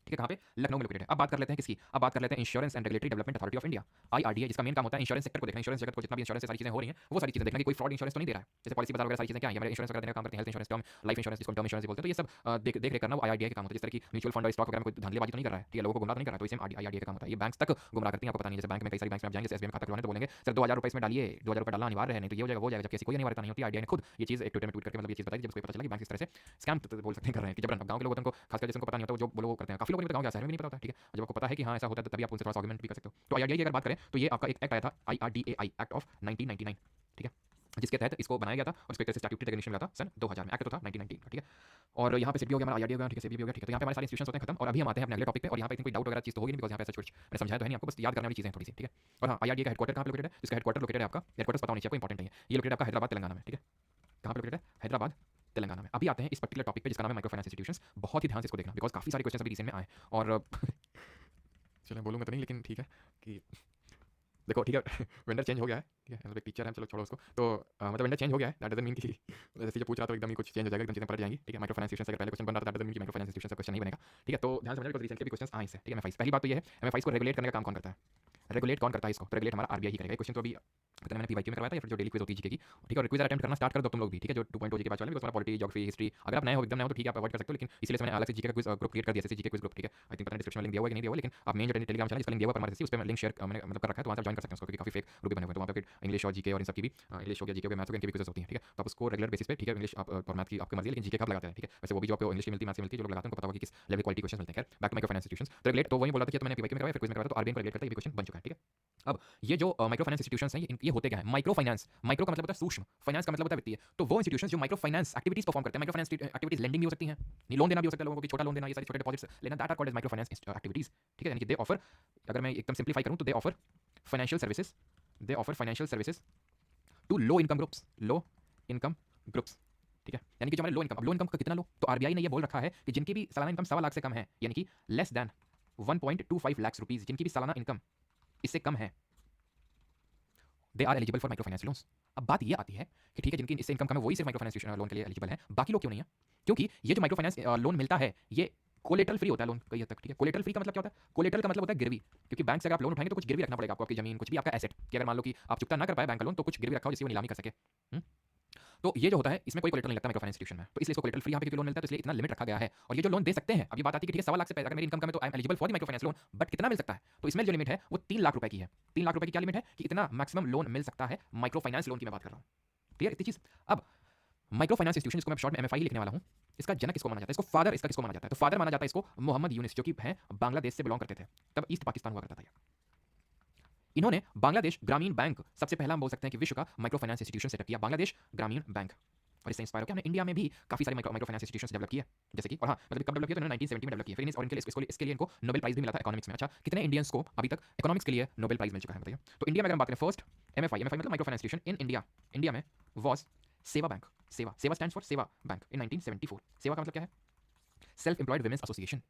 ठीक है, कहाँ पे? लखनऊ में लोकेटेड है। अब बात कर लेते हैं किसकी, अब बात कर लेते हैं insurance and regulatory development authority of India, IRDA, जिसका मेन काम होता है इंश्योरेंस सेक्टर को देखना, इंश्योरेंस जगत को जितना भी इंश्योरेंस से सारी चीजें हो रही हैं वो सारी चीजें देखना कि कोई फ्रॉड इंश्योरेंस तो नहीं दे रहा है। जैसे पॉलिसी बाजार वगैरह सारी चीजें क्या है, हमारे इंश्योरेंस वगैरह देने का काम करते हैं, health insurance, term life insurance, जिसको टर्म इंश्योरेंस बोलते हैं। तो ये सब देख रेख करना वो आईआरडीए का काम होता है। जिस तरह की म्यूचुअल फंड और स्टॉक वगैरह में कोई धांधलीबाजी तो नहीं कर रहा है, ठीक है, लोगों को गुमराह नहीं कर रहा है, तो इसे आईआरडीए का काम होता है। ये बैंक तक गुमराह करती हैं, आपको पता नहीं। जैसे बैंक में कई सारी बैंक में आप जाएंगे, एसबीआई में खाता खुलवाने तो बोलेंगे सर 2000 रुपए इसमें डालिए, 2000 रुपए डालना अनिवार्य है, नहीं तो ये हो जाएगा वो जाएगा, जबकि ऐसी कोई अनिवार्यता नहीं होती। आईआरडीए ने खुद ये चीज एक ट्विटर में ट्वीट करके मतलब ये चीज बताई, जब उसको पता चला कि बैंक इस तरह से स्कैम बोल सकते हैं कर रहे हैं, कि जबरन गांव के लोग उनको खासकर जिनको पता नहीं होता वो जो लोग करते हैं, काफी लोगों को गांव के शहर में नहीं पता होता। ठीक है, जब आपको पता है कि हाँ ऐसा होता है तभी आप उनसे थोड़ा सा आर्गुमेंट भी कर सकते हो। तो आईआरडीए की अगर बात करें तो ये आपका एक एक्ट आया था, आईआरडीएआई एक्ट ऑफ 1999। ठीक है, जिसके तहत इसको बनाया गया था और इसको एक तरह से स्टैट्यूटरी रिकॉग्निशन मिला था सन 2000 में। एक्ट तो था 1990 का। ठीक है, और यहाँ पे सिडबी हो गया, हमारा आईआरडीए हो गया, ठीक है, सेबी हो गया। ठीक है, तो यहाँ पे हमारे सारे इंस्टीट्यूशंस होते हैं खत्म। और अभी हम आते हैं अपने अगले टॉपिक पे, और यहाँ पे कोई डाउट वगैरह चीज तो होगी नहीं, बिकॉज़ यहाँ पे ऐसा कुछ मैंने समझाया तो है नहीं आपको, बस याद करने वाली चीजें हैं थोड़ी सी। ठीक है, और हाँ, आईआरडीए का हेडक्वार्टर कहाँ पे लोकेटेड है? इसका हेडक्वार्टर लोकेटेड है आपका, हेडक्वार्टर्स पता होनी चाहिए, कोई इंपॉर्टेंट नहीं है। ये लोकेटेड आपका हैदराबाद तेलंगाना में। ठीक है, कहाँ पे लोकेटेड है? हैदराबाद तेलंगाना में। अभी आते हैं इस पर्टिकुलर टॉपिक पे जिसका नाम है माइक्रो फाइनेंस इंस्टीट्यूशंस। बहुत ही ध्यान से इसको देखना, बिकॉज काफी सारे क्वेश्चन अभी रिसेंट में आए। और चलो बोलूँगा तो नहीं, लेकिन ठीक है कि देखो, ठीक है वेंडर चेंज हो गया है। ठीक है, मतलब एक टीचर है, चलो छोड़ो उसको। तो मतलब वेंडर चेंज हो गया है, दैट डजंट मीन कि जैसे जो पूछ रहा था एकदम ही कुछ चेंज हो जाएगा, एकदम चीजें पलट जाएंगी। ठीक है, माइक्रो फाइनेंस इंस्टीट्यूशन से अगर पहले क्वेश्चन बन रहा था, दैट डजंट मीन कि माइक्रो फाइनेंस इंस्टीट्यूशन से क्वेश्चन नहीं बनेगा। ठीक है, तो ध्यान से समझना, बिकॉज रिसेंटली भी क्वेश्चन आए इससे। ठीक है, एमएफआईस, पहली बात तो ये है एमएफआईस को रेगुलेट करने का काम कौन करता है? रेगुलेट कौन करता है इसको? तो रेगुलेट हमारा आरबीआई ही करेगा। क्वेश्चन तो अभी पता नहीं मैंने पीवाईक्यू में करवाया था या फिर जो डेली क्विज होती है जीके की। ठीक है, और क्विज अटेम्प्ट करना स्टार्ट कर दो तुम लोग भी। ठीक है, जो 2.0 जीके बैच वाले, बिकॉज़ पॉलिटी, ज्योग्राफी, हिस्ट्री अगर आप नए हो, एकदम नए हो तो ठीक है, आप अवॉइड कर सकते हो, लेकिन इसलिए मैंने अलग से जीके का क्विज ग्रुप क्रिएट कर दिया, एसएससी जीके क्विज ग्रुप। ठीक है, आई थिंक पता नहीं डिस्क्रिप्शन में लिंक दिया हुआ है कि नहीं दिया हुआ, लेकिन आप मेन जो टेलीग्राम चैनल इसका लिंक दिया हुआ है हमारे, उस पे मैं लिंक शेयर मैंने मतलब कर रखा है, तो वहाँ से ज्वाइन कर सकते हैं उसको, क्योंकि काफी फेक ग्रुप भी बने हुए हैं। तो वहाँ पे इंग्लिश और जीके और इन सब की भी, इंग्लिश हो गया, जीके हो गया, मैथ्स हो गया, इनकी भी क्विज़ेस होती हैं। ठीक है, तो आप उसको रेगुलर बेसिस पे, ठीक है, इंग्लिश आप और मैथ की आपकी मर्जी है, लेकिन जीके कब लगाते हैं। ठीक है, वैसे वो भी जो आपको इंग्लिश की मिलती है, मैथ्स की मिलती है, जो लोग लगाते हैं उनको पता होगा कि किस लेवल क्वालिटी क्वेश्चन मिलते हैं। खैर, back to micro finance institutions. तो रेगुलेट तो वही बोला था कि तो मैंने पीवाईक्यू में करवाया, फिर क्विज में करवाया, तो आरबीआई को रेगुलेट करता है, ये भी क्वेश्चन बन चुका है। ठीक है, अब ये जो माइक्रो फाइनेंस इंस्टीट्यूशंस हैं, ये होते क्या है? माइक्रो फाइनेंस, माइक्रो का मतलब होता है सूक्ष्म, फाइनेंस का मतलब होता है वित्तीय। तो वो इंस्टीट्यूशंस जो माइक्रो फाइनेंस एक्टिविटीज परफॉर्म करते हैं, माइक्रो फाइनेंस एक्टिविटीज लेंडिंग भी हो सकती हैं, नहीं लोन देना भी हो सकता है लोगों को, कि छोटा लोन देना, ये सारी छोटे डिपॉजिट्स लेना, that are called as micro finance activities. ठीक है, यानी कि दे ऑफर, अगर मैं एकदम सिंपलीफाई करूं तो they offer financial services, they offer financial services to low income groups, low income groups. ठीक है, यानी कि जो हमारे लो इनकम, अब लो इनकम का कितना लो? तो आरबीआई ने ये बोल रखा है कि जिनकी भी सालाना इनकम 1.25 लाख से कम है, यानी कि लेस देन 1.25 लाख रुपीज, जिनकी भी सालाना इनकम इससे कम है, they are eligible for micro finance loans. अब बात ये आती है कि ठीक है, जिनकी इससे इनकम कम है वही सिर्फ माइक्रो फाइनेंस लोन के लिए एलिजिबल है, बाकी लोग क्यों नहीं है? क्योंकि ये जो माइक्रो फाइनेंस लोन मिलता है ये कोलेटरल फ्री होता है लोन कई हद तक। ठीक है, कोलेटरल फ्री का मतलब क्या होता है? कोलेटरल का मतलब होता है गिरवी, क्योंकि बैंक से अगर आप लोन उठाएंगे तो कुछ गिरवी रखना पड़ेगा आपको, आपकी जमीन, कुछ भी आपका एसेट, कि अगर मान लो कि आप चुकता ना कर पाए बैंक का लोन तो कुछ गिरवी रखा हो जिससे वो नीलामी कर सके। तो ये जो होता है इसमें कोई कोलेटरल नहीं लगता माइक्रो फाइनेंस इंस्टीट्यूशन में, तो इसलिए इसको कोलेटरल फ्री यहाँ पे क्योंकि लोन मिलता है तो इसलिए इतना लिमिट रखा गया है। और ये जो लोन दे सकते हैं, अब ये बात आती है कि ठीक है 1.25 लाख से अगर मेरी इनकम कम है तो I am eligible for the micro finance loan, but कितना मिल सकता है? तो इसमें जो लिमिट है वो 3 लाख रुपए की है। 3 लाख रुपए की क्या लिमिट है कि इतना मैक्सिमम लोन मिल सकता है, माइक्रो फाइनेंस लोन की मैं बात कर रहा हूँ। क्लियर इतनी चीज? अब माइक्रो फाइनेंस इंस्टीट्यूशन, इसको मैं शॉर्ट में एमएफआई लिखने वाला हूँ, इसका जनक किसको माना जाता है? इसको फादर इसका किसको माना जाता है? तो फादर माना जाता है इसको मोहम्मद यूनिस, जो कि हैं बांग्लादेश से बिलोंग करते थे, तब ईस्ट पाकिस्तान हुआ करता था। इन्होंने बांग्लादेश ग्रामीण बैंक सबसे पहला हम बोल सकते हैं कि विश्व का माइक्रो फाइनेंस इंस्टीट्यूशन सेटअप किया, बांग्लादेश ग्रामीण बैंक। और इससे इंस्पायर होकर हमने इंडिया में भी काफी सारे माइक्रो फाइनेंस इंस्टीट्यूशंस डेवलप किए, जैसे कि और हाँ मतलब कब डेवलप किया तो इन्होंने 1970 में डेवलप किया। फिर और इसके लिए इनको नोबेल प्राइज भी मिला था इकोनॉमिक्स में। अच्छा, कितने इंडियंस को अभी तक इकोनॉमिक्स के लिए नोबेल प्राइज मिल चुका है बताइए? तो इंडिया में अगर हम बात करें फर्स्ट एमएफआई मतलब micro finance institution in India में वाज सेवा बैंक। सेवा स्टैंड्स फॉर सेवा बैंक इन 1974। सेवा का मतलब क्या है? Self employed women's association.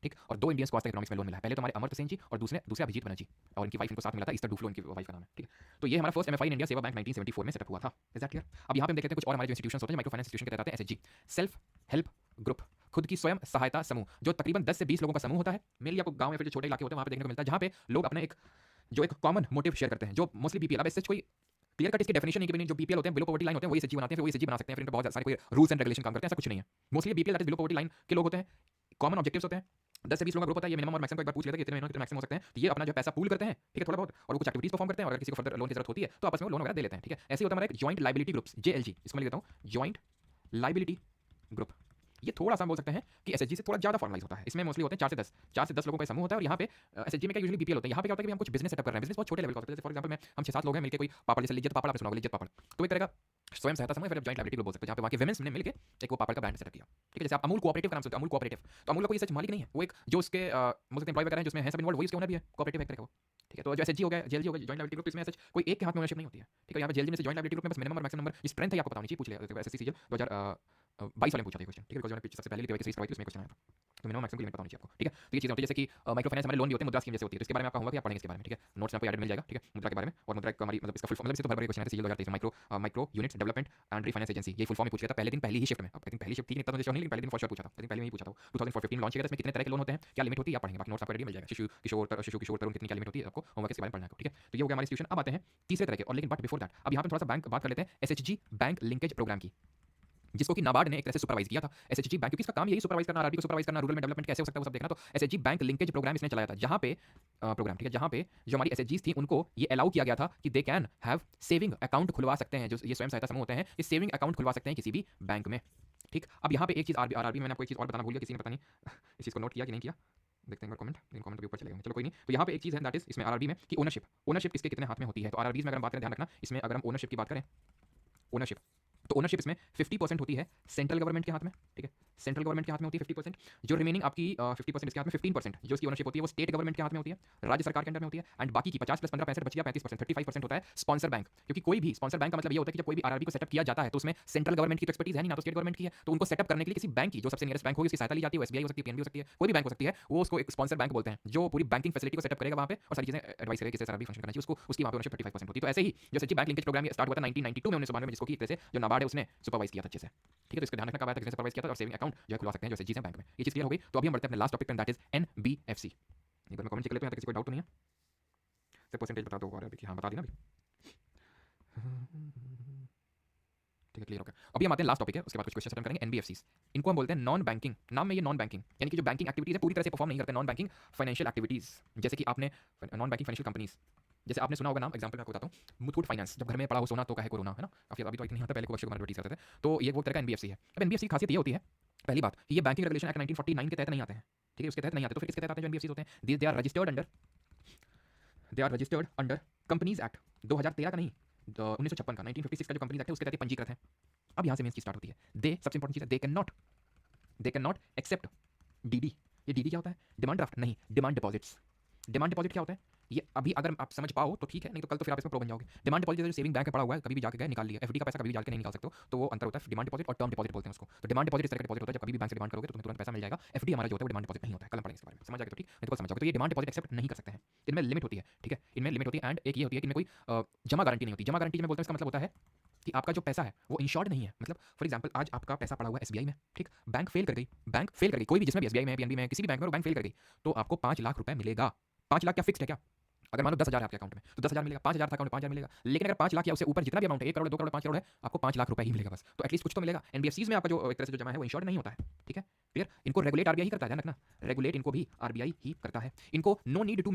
ठीक, और 2 इंडियंस को आज तक इकोनॉमिक्स में लोन मिला है, पहले तो हमारे अमर्त्य सेन जी और दूसरे अभिजीत बनर्जी, और इनकी वाइफ इनको साथ मिला था, इस्तर डूफ्लो इनकी वाइफ का नाम है। ठीक है, तो ये हमारा फर्स्ट एमएफआई इन इंडिया सेवा बैंक 1974 में सेटअप हुआ था। Is that clear? अब यहाँ पे हम देखते हैं कुछ और हमारे जो इंस्टीट्यूशंस होते हैं माइक्रो फाइनेंस इंस्टीट्यूशन के तहत आते हैं। एसएचजी सेल्फ हेल्प ग्रुप, खुद की स्वयं सहायता समूह, जो तकरीबन 10 से 20 लोगों का समूह होता है। मेनली आपको गांव में फिर जो छोटे इलाके होते हैं वहाँ पे देखने को मिलता है, जहाँ पे लोग अपने एक कॉमन मोटिव शेयर करते हैं, जो मोस्टली बीपीएल। अब इससे कोई क्लियर कट इसकी डेफिनेशन नहीं कि जो बीपीएल होते हैं, बिलो पॉवर्टी लाइन होते हैं, वही एसएचजी बनाते हैं, फिर वही एसएचजी बना सकते हैं, फिर इनके बहुत सारे कोई रूल्स एंड रेगुलेशन काम करते हैं, ऐसा कुछ नहीं है। Mostly BPL that is below poverty line के लोग होते हैं, कॉमन ऑब्जेक्टिव्स होते हैं, 10 से 20 लोगों का ग्रुप होता है, ये मिनिमम और मैक्सिमम को एक बार पूछ लेते हैं कि कितने मैक्सिमम हो सकते हैं, तो ये अपना जो पैसा पूल करते हैं, ठीक है, थोड़ा बहुत, और वो कुछ एक्टिविटीज परफॉर्म करते हैं, और अगर किसी को फर्दर लोन की जरूरत होती है तो आपस में लोन वगैरह दे लेते हैं। ठीक है, ऐसे ही होता है हमारा एक जॉइंट लायबिलिटी ग्रुप्स, जेएलजी, इसको मैं लिख देता हूँ जॉइंट लायबिलिटी ग्रुप। ये थोड़ा सा बोल सकते हैं कि एसएचजी से थोड़ा ज्यादा फॉर्मलाइज होता है। इसमें मोस्टली होते हैं 4 से 10 लोगों का समूह होता है, और यहाँ पे एसएचजी में क्या यूजुअली बीपीएल होता है। यहाँ पे क्या होता है कि हम कुछ बिजनेस सेटअप कर रहे हैं, बिजनेस बहुत छोटे लेवल का होता है, जैसे फॉर एग्जांपल में हम 6-7 लोग हैं मिलकर कोई पापड़, जैसे लिज्जत पापड़ आपने सुना होगा, लिज्जत पापड़, तो एक तरह का स्वयं सहायता समूह, फिर जॉइंट लायबिलिटी ग्रुप बोल सकते हैं, जहाँ पे वहाँ के विमेंस ने मिलकर एक वो पापड़ का ब्रांड सेटअप किया। ठीक है, जैसे आप अमूल कोऑपरेटिव का नाम सुनते हैं, अमूल कोऑपरेटिव, तो अमूल का कोई सच मालिक नहीं है, वो एक जो उसके बोल सकते हैं एम्प्लॉय वगैरह हैं जिसमें है सब इन्वॉल्व, वही उसके ओनर भी है, कोऑपरेटिव है वो। ठीक है, तो जो एसएचजी हो गया, जेएलजी हो गया, जॉइंट लायबिलिटी ग्रुप, इसमें सच कोई एक के हाथ में ओनरशिप नहीं होती है। ठीक है, यहाँ पे जेएलजी में से जॉइंट लायबिलिटी ग्रुप में बस मिनिमम और मैक्सिमम नंबर स्ट्रेंथ है आपको पता होनी चाहिए, पूछ लिया एसएससी सीजीएल 2022 वाले पूछा था क्वेश्चन। ठीक है, बिकॉज़ मैंने सबसे पहले केवाईसी करवाई थी, उसमें क्वेश्चन आया था, तो मिनिमम मैक्सिमम की लिमिट पता होनी चाहिए आपको। ठीक है, तो ये चीज़ होती है जैसे कि माइक्रो फाइनेंस हमारे लोन भी होते हैं, मुद्रा स्कीम जैसे होती है, तो इसके बारे में आपका होगा कि आप पढ़ेंगे इसके बारे में। ठीक है, नोट्स में आपको ऐड मिल जाएगा। ठीक है, मुद्रा के बारे में, और मुद्रा हमारी मतलब इसका फुल फॉर्म, मतलब इससे तो बड़े क्वेश्चन है, CGL 2023 micro unit development and refinance agency, ये फुल फॉर्म ही पूछ लिया था पहले दिन, पहली ही शिफ्ट में। अब आई थिंक पहली शिफ्ट थी नहीं, इतना मुझे श्योर नहीं, लेकिन पहले दिन फॉर श्योर पूछा था, आई थिंक पहले में ही पूछा था। 2015 लॉन्च किया था, इसमें कितने तरह के लोन होते हैं, क्या लिमिट होती है, आप पढ़ेंगे, बाकी नोट्स आपको रेडी मिल जाएगा। शिशु किशोर तरुण कितनी क्या लिमिट होती है, आपको होमवर्क इसके बारे में पढ़ना है। ठीक है, तो ये हो गया हमारी इंस्टीट्यूशन। अब आते हैं तीसरे तरह के, और लेकिन बट बिफोर दैट अब यहाँ पे थोड़ा सा बैंक बात कर लेते हैं एसएचजी बैंक लिंकेज प्रोग्राम की, जिसको कि नाबार्ड ने एक तरह से सुपरवाइज किया था एसएचजी बैंक, क्योंकि इसका काम यही सुपरवाइज करना, आरआरबी को सुपरवाइज करना, रूरल में डेवलपमेंट कैसे हो सकता है वो सब देखना। तो एसएचजी बैंक लिंकेज प्रोग्राम इसने चलाया था, जहां पे प्रोग्राम, ठीक है, जहां पे जो हमारी एसएचजीज थी उनको ये अलाउ किया गया था कि they can have saving account खुलवा सकते हैं, जो ये स्वयं सहायता समूह होते हैं, ये सेविंग अकाउंट खुलवा सकते हैं किसी भी बैंक में। ठीक, अब यहाँ पे एक चीज आरआरबी में मैंने आपको एक चीज और बताना भूल गया, किसी ने पता नहीं इस चीज को नोट किया कि नहीं किया, देखते हैं कमेंट के ऊपर चलेगा, चलो कोई नहीं। तो यहाँ पे एक चीज है दैट इज इसमें आरआरबी में कि ओनरशिप किसके कितने हाथ में होती है। तो आरआरबी में अगर हम बात करें, ध्यान रखना, इसमें अगर हम ओनरशिप की बात करें, ओनरशिप, तो ओनरशिप इसमें 50% होती है सेंट्रल गवर्नमेंट के हाथ में। ठीक है, सेंट्रल गवर्नमेंट के हाथ में होती है 50%, जो रिमेनिंग आपकी 50% इसके हाथ में 15% जो इसकी ओनरशिप होती है वो स्टेट गवर्नमेंट के हाथ में होती है, राज्य सरकार के अंडर में होती है, एंड बाकी की 50 + 15 65 बच गया 35%, 35% होता है स्पॉन्सर बैंक। क्योंकि कोई भी स्पॉन्सर बैंक का मतलब ये होता है कि जब कोई भी आरआरबी को सेटअप किया जाता है तो उसमें सेंट्रल गवर्नमेंट की तो एक्सपर्टीज है नहीं, ना तो स्टेट गवर्नमेंट की है, तो उनको सेटअप करने के लिए किसी बैंक की, जो सबसे नियरेस्ट बैंक होगी, उसकी सहायता ली जाती है। एसबीआई हो सकती है, पीएनबी हो सकती है, कोई भी बैंक हो सकती है, वो उसको एक स्पॉन्सर बैंक बोलते हैं, जो पूरी बैंकिंग फैसिलिटी को सेटअप करेगा वहाँ पे और सारी चीजें एडवाइस करेगा किस तरह भी फंक्शन करना चाहिए, उसको उसकी वहाँ पे ओनरशिप 35% होती है। तो ऐसे ही जो SHG bank linkage program start हुआ था 1992 में, 1992 में, जिसको कि एक तरह से जो नाबार्ड है उसने सुपरवाइज किया था अच्छे से। ठीक है, तो इसका ध्यान रखना कब आया था, किसने सुपरवाइज किया था, और सेविंग अकाउंट जो है खुलवा सकते हैं जो एसएचजी बैंक में। ये चीज क्लियर हो गई, तो अभी हम बढ़ते हैं अपने लास्ट टॉपिक पे, दैट इज एनबीएफसी। एक बार मैं कमेंट चेक कर लेता हूं, किसी को डाउट तो नहीं है, से परसेंटेज बता दो, और देखिए हाँ बता दी ना अभी। ठीक है, क्लियर हो गया। अभी हम आते हैं लास्ट टॉपिक है, उसके बाद कुछ क्वेश्चन अटेम्प्ट करेंगे। एनबीएफसीज, इनको हम बोलते हैं नॉन बैंकिंग, नाम में ये नॉन बैंकिंग, यानी कि जो बैंकिंग एक्टिविटीज है पूरी तरह से परफॉर्म नहीं करते, नॉन बैंकिंग फाइनेंशियल एक्टिविटीज, जैसे कि आपने नॉन बैंकिंग फाइनेंशियल कंपनीज, जैसे आपने सुना होगा नाम, एग्जांपल मैं आपको बताता हूं, मुथूट फाइनेंस, जब घर में पड़ा हो सोना तो कहे कोरोना, है ना, काफी अभी तो इतनी आता, पहले को अक्षय कुमार एडवर्टाइज करते थे, तो ये वो तरह का एनबीएफसी है। अब एनबीएफसी की खासियत ये होती है, पहली बात कि ये बैंकिंग रेगुलेशन एक्ट 1949 के तहत नहीं आते हैं। ठीक है, उसके तहत नहीं आते, तो फिर किसके तहत आते हैं जो एनबीएफसी होते हैं? They are registered under companies act 2013 का नहीं, 1956 का, 1956 का जो कंपनीज एक्ट है उसके तहत पंजीकृत है। अब यहाँ से मेन चीज स्टार्ट होती है, दे सबसे इंपॉर्टेंट चीज है, they can not accept DD. ये डीडी क्या होता है? डिमांड ड्राफ्ट नहीं, डिमांड डिपॉजिट्स। डिमांड डिपॉजिट क्या होता है? ये अभी अगर आप समझ पाओ तो ठीक है, नहीं तो कल तो फिर आप इसमें प्रो बन जाओगे। डिमांड डिपॉजिट जो सेविंग बैंक में पड़ा हुआ है, कभी भी जाके गए निकाल लिया। एफडी का पैसा कभी भी जाके नहीं निकाल सकते हो, तो वो अंतर होता है डिमांड डिपॉजिट और टर्म डिपॉजिट बोलते हैं उसको। तो डिमांड डिपॉजिट इस तरह का डिपॉजिट होता है, जब कभी भी बैंक से डिमांड करोगे तो तुम्हें तुरंत पैसा मिल जाएगा। एफडी हमारा जो होता है वो डिमांड डिपॉजिट नहीं होता है। कल हम पढ़ेंगे इसके बारे में, समझ जाएगा तो ठीक, नहीं तो कल समझ जाओगे। तो ये डिमांड डिपॉजिट एक्सेप्ट नहीं कर सकते हैं, इनमें लिमिट होती है, ठीक है, इनमें लिमिट होती है। एंड एक ये होती है कि इनमें कोई जमा गारंटी नहीं होती। जमा गारंटी में बोलते हैं, इसका मतलब होता है कि आपका जो पैसा है वो इंश्योर्ड नहीं है। मतलब फॉर एग्जांपल आज आपका पैसा पड़ा हुआ है एसबीआई में, ठीक, बैंक फेल कर गई, बैंक फेल कर गई, कोई भी जिसमें भी एसबीआई में, पीएनबी में, किसी भी बैंक में, बैंक फेल कर गई, तो आपको 5 लाख रुपए मिलेगा। 5 लाख क्या फिक्स्ड है क्या? अगर मान लो 10,000 है आपके अकाउंट में, तो 10,000 मिलेगा। 5,000 था अकाउंट में, 5,000 मिलेगा। लेकिन अगर 5 लाख या उससे ऊपर जितना भी अमाउंट है, 1 करोड़, 2 करोड़, 5 करोड़ है, आपको 5 लाख रुपए ही मिलेगा बस। तो एटलीस्ट कुछ तो मिलेगा। एनबीएफसीज में आपका जो एक तरह से जो जमा है वो इंश्योर्ड नहीं होता है, ठीक है, क्लियर। इनको रेगुलेट आरबीआई ही करता है, ध्यान रखना, रेगुलेट इनको भी आरबीआई ही करता है। इनको no need to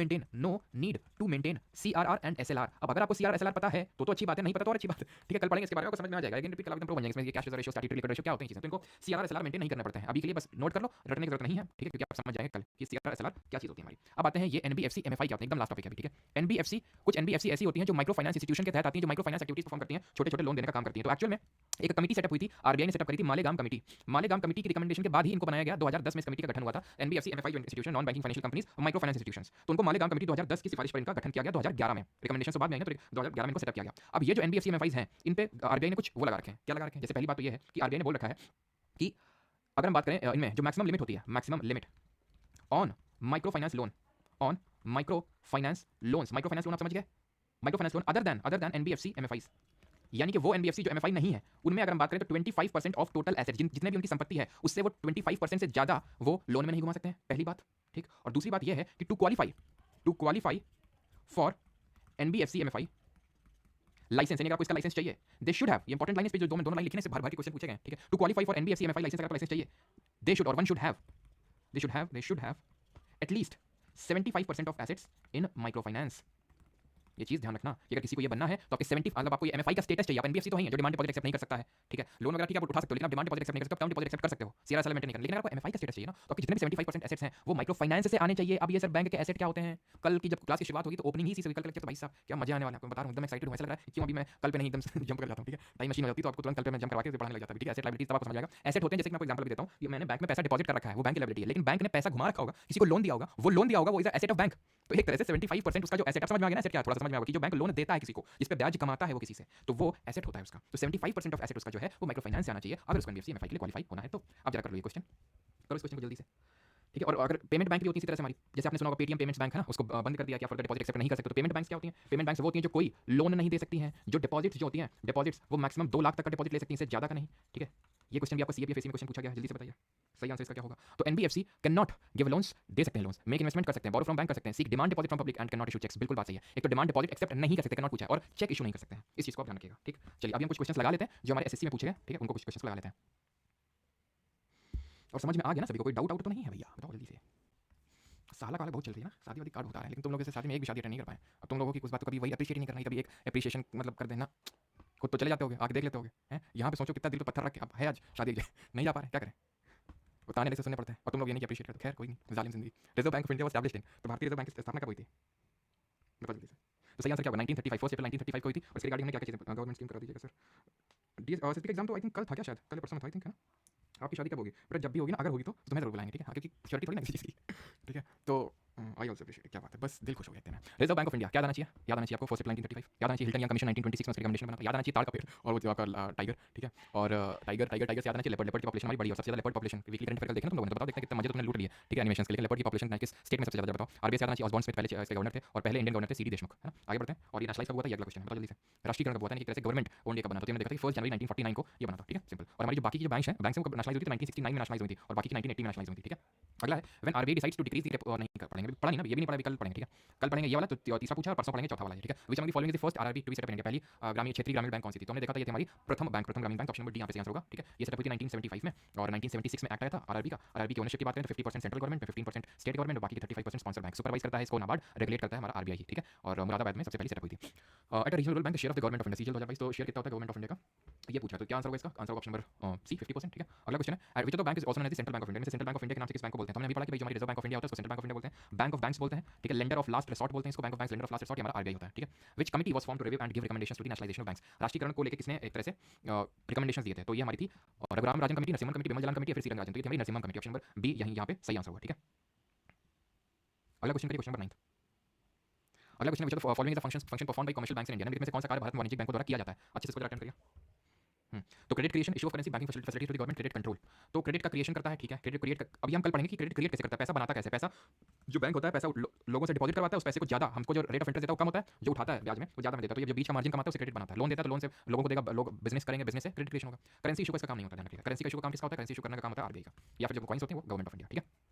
maintain CRR and SLR. अब अगर आपको सीआर एसएलआर पता है तो अच्छी बात है, नहीं पता तो और अच्छी बात है, ठीक है। कल पढ़ेंगे इसके बारे में, आपको समझ में आ जाएगा। लेकिन कल एकदम प्रो बन जाएंगे इसमें, ये cash ratio, statutory liquid ratio क्या होते हैं चीजें, तो इनको सीआरआर एसएलआर मेंटेन नहीं करना पड़ता है। अभी के लिए बस नोट कर लो, रटने की जरूरत नहीं है, ठीक है, क्योंकि आप समझ जाएंगे कल कि सीआरआर एसएलआर क्या चीज होती है हमारी। अब आते हैं ये एनबीएफसी एमएफआई क्या होते हैं, एकदम लास्ट टॉपिक है, ठीक है। एनबीएफसी, कुछ एनबीएफसी ऐसी होती हैं जो माइक्रो फाइनेंस इंस्टीट्यूशन के तहत आती हैं, जो माइक्रो फाइनेंस एक्टिविटीज परफॉर्म करती हैं, छोटे छोटे लोन देने का काम करती हैं। तो एक्चुअल में एक कमिटी सेटअप हुई थी, आरबीआई ने सेटअप करी थी, मालेगाम कमिटी। मालेगाम कमिटी की रिकमेंडेशन के बाद ही इनको बनाया गया। 2010 में इस कमिटी का गठन हुआ था। NBFC MFI institution, non banking financial companies, micro finance institutions, तो उनको मालेगाम कमिटी 2010 की सिफारिश पर इनका गठन किया गया। 2011 में रिकमेंडेशन से बाद में आई ना, तो 2011 में इनको सेटअप किया गया। अब ये जो एनबीएफसी एमएफआईज हैं, इन पे आरबीआई ने कुछ वो लगा रखे हैं। क्या लगा रखे हैं? जैसे पहली बात तो ये है कि आरबीआई ने बोल रखा है कि अगर हम बात करें इनमें जो मैक्सिमम लिमिट होती है, maximum limit on micro finance loan, on micro finance loans, micro finance loan आप समझ गए, micro finance loan other than NBFC MFIs, यानी कि वो एनबीएफसी जो एमएफआई नहीं है, उनमें अगर हम बात करें तो 25% ऑफ टोटल एसेट, जितने भी उनकी संपत्ति है उससे वो 25% से ज्यादा वो लोन में नहीं घुमा सकते हैं, पहली बात, ठीक। और दूसरी बात ये है कि to qualify for NBFC MFI licence, यानी अगर आपको इसका लाइसेंस चाहिए, दे शुड हैव, ये इंपॉर्टेंट लाइन, इस पे जो दोनों लाइन लिखने से भर भर के क्वेश्चन पूछे गए, ठीक है। To qualify for NBFC MFI licence, अगर आपको लाइसेंस चाहिए, दे शुड, और one should have, they should have at least 75% of assets in microfinance। ये चीज ध्यान रखना कि अगर किसी को ये बनना है तो आपके 70, मतलब आपको ये एमएफआई का स्टेटस चाहिए। आप एनबीएफसी तो है जो डिमांड डिपॉजिट एक्सेप्ट नहीं कर सकता है, ठीक है। लोन वगैरह ठीक है आप उठा सकते हो, लेकिन आप डिमांड डिपॉजिट एक्सेप्ट नहीं कर सकते, टर्म डिपॉजिट एक्सेप्ट कर सकते हो, सीआरएसएल मेंटेन नहीं करना, लेकिन आपको एमएफआई का स्टेटस चाहिए ना, तो आपके जितने भी 75% एसेट्स हैं वो माइक्रो फाइनेंस से आने चाहिए। अब ये सर बैंक के एसेट क्या होते हैं, कल की जब क्लास की शुरुआत होगी तो ओपनिंग ही इसी से कल लेक्चर, तो भाई साहब क्या मजा आने वाला है, आपको बता रहा हूं, एकदम एक्साइटेड हूं, ऐसा लग रहा है क्यों अभी मैं कल पे नहीं एकदम जंप कर जाता हूं, ठीक है। टाइम मशीन हो जाती तो आपको तुरंत कल पे मैं जंप करवा के पढ़ाने लग जाता, ठीक है। एसेट लायबिलिटीज तब आपको समझ आएगा। एसेट होते हैं, जैसे कि मैं आपको एग्जांपल भी देता हूं, ये मैंने बैंक में पैसा डिपॉजिट कर रखा है, वो बैंक की लायबिलिटी है, लेकिन बैंक ने पैसा घुमा रखा होगा, किसी को लोन दिया होगा, वो लोन दिया होगा, वो इज एसेट ऑफ बैंक। तो एक तरह से 75% उसका जो एसेट, आप समझ में आ गया ना, एसेट क्या, थोड़ा समझ में आ गया कि जो बैंक लोन देता है किसी को, जिस पे ब्याज कमाता है वो किसी से, तो वो एसेट होता है उसका। तो 75% ऑफ एसेट उसका जो है वो माइक्रो फाइनेंस से आना चाहिए अगर उसको एनबीएफसी एमएफआई के लिए क्वालिफाई होना है तो। अब जरा कर लो ये क्वेश्चन, करो इस क्वेश्चन को जल्दी से, ठीक है। और अगर पेमेंट बैंक भी होती है इसी तरह से हमारी, जैसे आपने सुना होगा पेटीएम पेमेंट्स बैंक है ना, उसको बंद कर दिया कि आप फर्दर डिपॉजिट एक्सेप्ट नहीं कर सकते। तो पेमेंट बैंक्स क्या होती हैं? पेमेंट बैंक्स वो होती हैं जो कोई लोन नहीं दे सकती हैं, जो डिपॉजिट्स जो होती हैं, डिपॉजिट्स वो मैक्सिमम 2 लाख तक का डिपॉजिट ले सकती हैं, इससे ज्यादा का नहीं, ठीक है। ये क्वेश्चन भी आपको सीएपीएफ में क्वेश्चन पूछा गया है, जल्दी से बताइए सही आंसर इसका क्या होगा। तो NBFC can not give loans, दे सकते हैं लोन्स, मेक इन्वेस्टमेंट कर सकते हैं, बोरो फ्रॉम बैंक कर सकते हैं, seek demand deposit from public and can not issue cheques, बिल्कुल बात सही है। एक तो डिमांड डिपॉजिट एक्सेप्ट नहीं कर सकते, कैन नॉट पूछा है, और चेक इशू नहीं कर सकते हैं, इस चीज को आप ध्यान रखिएगा, ठीक। चलिए अभी हम कुछ क्वेश्चन लगा लेते हैं जो हमारे एसएससी में पूछे गए, ठीक है, उनको कुछ क्वेश्चन लगा लेते हैं। और समझ में आ गया ना सभी को, कोई डाउट तो नहीं है भैया, बताओ जल्दी से। साला काला बहुत चल रही है ना, शादी वादी कार्ड होता है, लेकिन तुम लोग जैसे शादी में एक भी शादी अटेंड नहीं कर पाए। अब तुम लोगों की कुछ बात को कभी वही अप्रिशिएट नहीं करना, कभी एक अप्रिशिएशन मतलब कर देना, खुद तो चले जाते होगे, आके देख लेते होगे हैं, यहाँ पे सोचो कितना दिल पे पत्थर रख के अब है आज शादी के नहीं जा पा रहे, क्या करें, वो ताने से सुनने पड़ते हैं, और तुम लोग ये नहीं अप्रिशिएट करते। खैर कोई नहीं, जालिम जिंदगी। Reserve bank of India was established in, तो भारतीय रिजर्व बैंक की स्थापना कब हुई थी, बताओ जल्दी से। तो सही आंसर क्या होगा, 1935, 1 अप्रैल 1935 को हुई थी। और इसके रिगार्डिंग में क्या क्या चीजें गवर्नमेंट स्कीम करा दीजिएगा सर। डीएस और एग्जाम तो आई थिंक कल था क्या, शायद कल परसों में था आई थिंक, है ना। आपकी शादी कब होगी, बट जब भी होगी ना, अगर होगी तो तुम्हें जरूर बुलाएंगे, ठीक है, हाँ, क्योंकि श्योरिटी थोड़ी ना किसी चीज़ की, ठीक है। तो आई ऑल्सो अप्रिशिएट, क्या बात है, बस दिल खुश हो गया इतने। रिजर्व बैंक ऑफ इंडिया क्या आना चाहिए, याद आना चाहिए आपको, 1 अप्रैल 1935, याद आना चाहिए हिल्टन यंग कमीशन 1926 में रिकमेंडेशन बना था, याद आना चाहिए ताड़ का पेड़ और वो आपका टाइगर, ठीक है। और टाइगर से याद आना चाहिए लेपर्ड की पॉपुलेशन हमारी बड़ी, और सबसे ज्यादा leopard population weekly current affair देखना तुम लोगों ने, बताओ देखते हैं कितना मजे तुमने लूट लिए, ठीक है, एनिमेशन के, लेकिन लेपर्ड की पॉपुलेशन किस स्टेट में सबसे ज्यादा, बताओ। आरबीआई याद आना चाहिए, ऑसबॉर्न स्मिथ पहले इसके गवर्नर थे, और पहले इंडियन गवर्नर थे सीडी देशमुख, है ना। आगे बढ़ते हैं, और ये नेशनलाइज कब हुआ था, ये अगला क्वेश्चन है, बताओ जल्दी से। राष्ट्रीयकरण कब हुआ था, एक तरह से गवर्नमेंट ओन डे का बना था, तो हमने देखा था 1 जनवरी 1949 को ये बना था, ठीक है, सिंपल। और हमारी जो बाकी की जो बैंक है, बैंक से नेशनलाइज हुई थी 1969 में नेशनलाइज हुई थी, और बाकी 1980 में नेशनलाइज हुई थी, ठीक है। अगला है when RBI decides to decrease the, और नहीं पढ़ेंगे, पढ़ा नहीं ना, ये भी नहीं पढ़ा, कल पढ़ेंगे, ठीक है, कल पढ़ेंगे ये वाला, तो तीसरा पूछा, और परसों पढ़ेंगे चौथा वाला, ठीक है। Which among the following is the first RRB to be setup in India, पहली ग्रामीण क्षेत्रीय ग्रामीण बैंक कौन सी थी, तो हमने देखा था ये थी हमारी प्रथम ग्रामीण बैंक, ऑप्शन नंबर डी यहाँ पे आंसर होगा, ठीक है। ये सेटअप हुई थी 1975 में, और 1976 में एक्ट आया था आरआरबी का। आरआरबी की ओनरशिप की बात करें तो 50% सेंट्रल गवर्नमेंट, 15% स्टेट गवर्नमेंट, और बाकी 35% स्पॉन्सर बैंक। सुपरवाइज करता है इसको नाबार्ड, रेगुलेट करता है हमारा आरबीआई, ठीक है। और मुरादाबाद में सबसे पहले सेटअप हुई थी। Eight regional bank share of the government of India, CGL 2022, तो शेयर कितना होता है गवर्नमेंट ऑफ इंडिया का, ये पूछा। तो क्या आंसर होगा इसका, आंसर होगा ऑप्शन नंबर सी 50%, ठीक है। अगला क्वेश्चन है which of the bank is also known as the central bank of India, central bank of India के नाम से किस बैंक को बोलते हैं, तो हमने अभी पढ़ा कि भाई जो हमारी रिजर्व बैंक ऑफ इंडिया होता है उसको सेंट्रल बैंक ऑफ इंडिया बोलते हैं, बैंक ऑफ बैंक्स बोलते हैं, ठीक है, लेंडर ऑफ लास्ट रिसॉर्ट बोलते हैं इसको, bank of banks lender of last resort हमारा आरबीआई होता है, ठीक है। Which committee was form to review and give recommendations to the nationalisation of banks, राष्ट्रीयकरण को लेकर किसने एक तरह से रिकमेंडेशंस दिए थे, तो ये हमारी थी और Raghuram Rajan committee, Narasimhan committee, Bimal Jalan committee, फिर सी रंगराजन, तो ये हमारी Narasimhan committee, option number B यहाँ पे सही आंसर होगा, ठीक है। अगला क्वेश्चन करिए, क्वेश्चन नंबर 9। अगला क्वेश्चन है following is the function perform by commercial banks in India, निम्नलिखित में से कौन सा कार्य भारत में वाणिज्यिक बैंकों द्वारा किया जाता है? अच्छे से इसको अटेंड करिए। तो credit creation, issue of currency, banking facility to the government, credit control. तो क्रेडिट का क्रिएशन करता है, ठीक है। क्रेडिट क्रिएट, अभी हम कल पढ़ेंगे कि क्रेडिट क्रिएट कैसे करता है, पैसा बनाता कैसे, पैसा जो बैंक होता है, पैसा लोगों से डिपॉजिट करवाता है, उस पैसे को ज्यादा हमको जो रेट ऑफ इंटरेस्ट देता है वो कम होता है, जो उठाता है ब्याज में वो ज्यादा में देता है, तो ये जो बीच का मार्जिन कमाता है उसे क्रेडिट बनाता है। लोन देता है तो लोन से लोगों को देगा, लोग बिजनेस करेंगे, बिजनेस से क्रेडिट क्रिएशन होगा। करेंसी इशू का इसका काम नहीं होता, ध्यान रखिएगा। करेंसी का इशू का काम किसका होता है? करेंसी इशू करने का काम होता है आरबीआई का, या फिर जो कॉइन्स होते हैं वो गवर्नमेंट ऑफ इंडिया, ठीक है।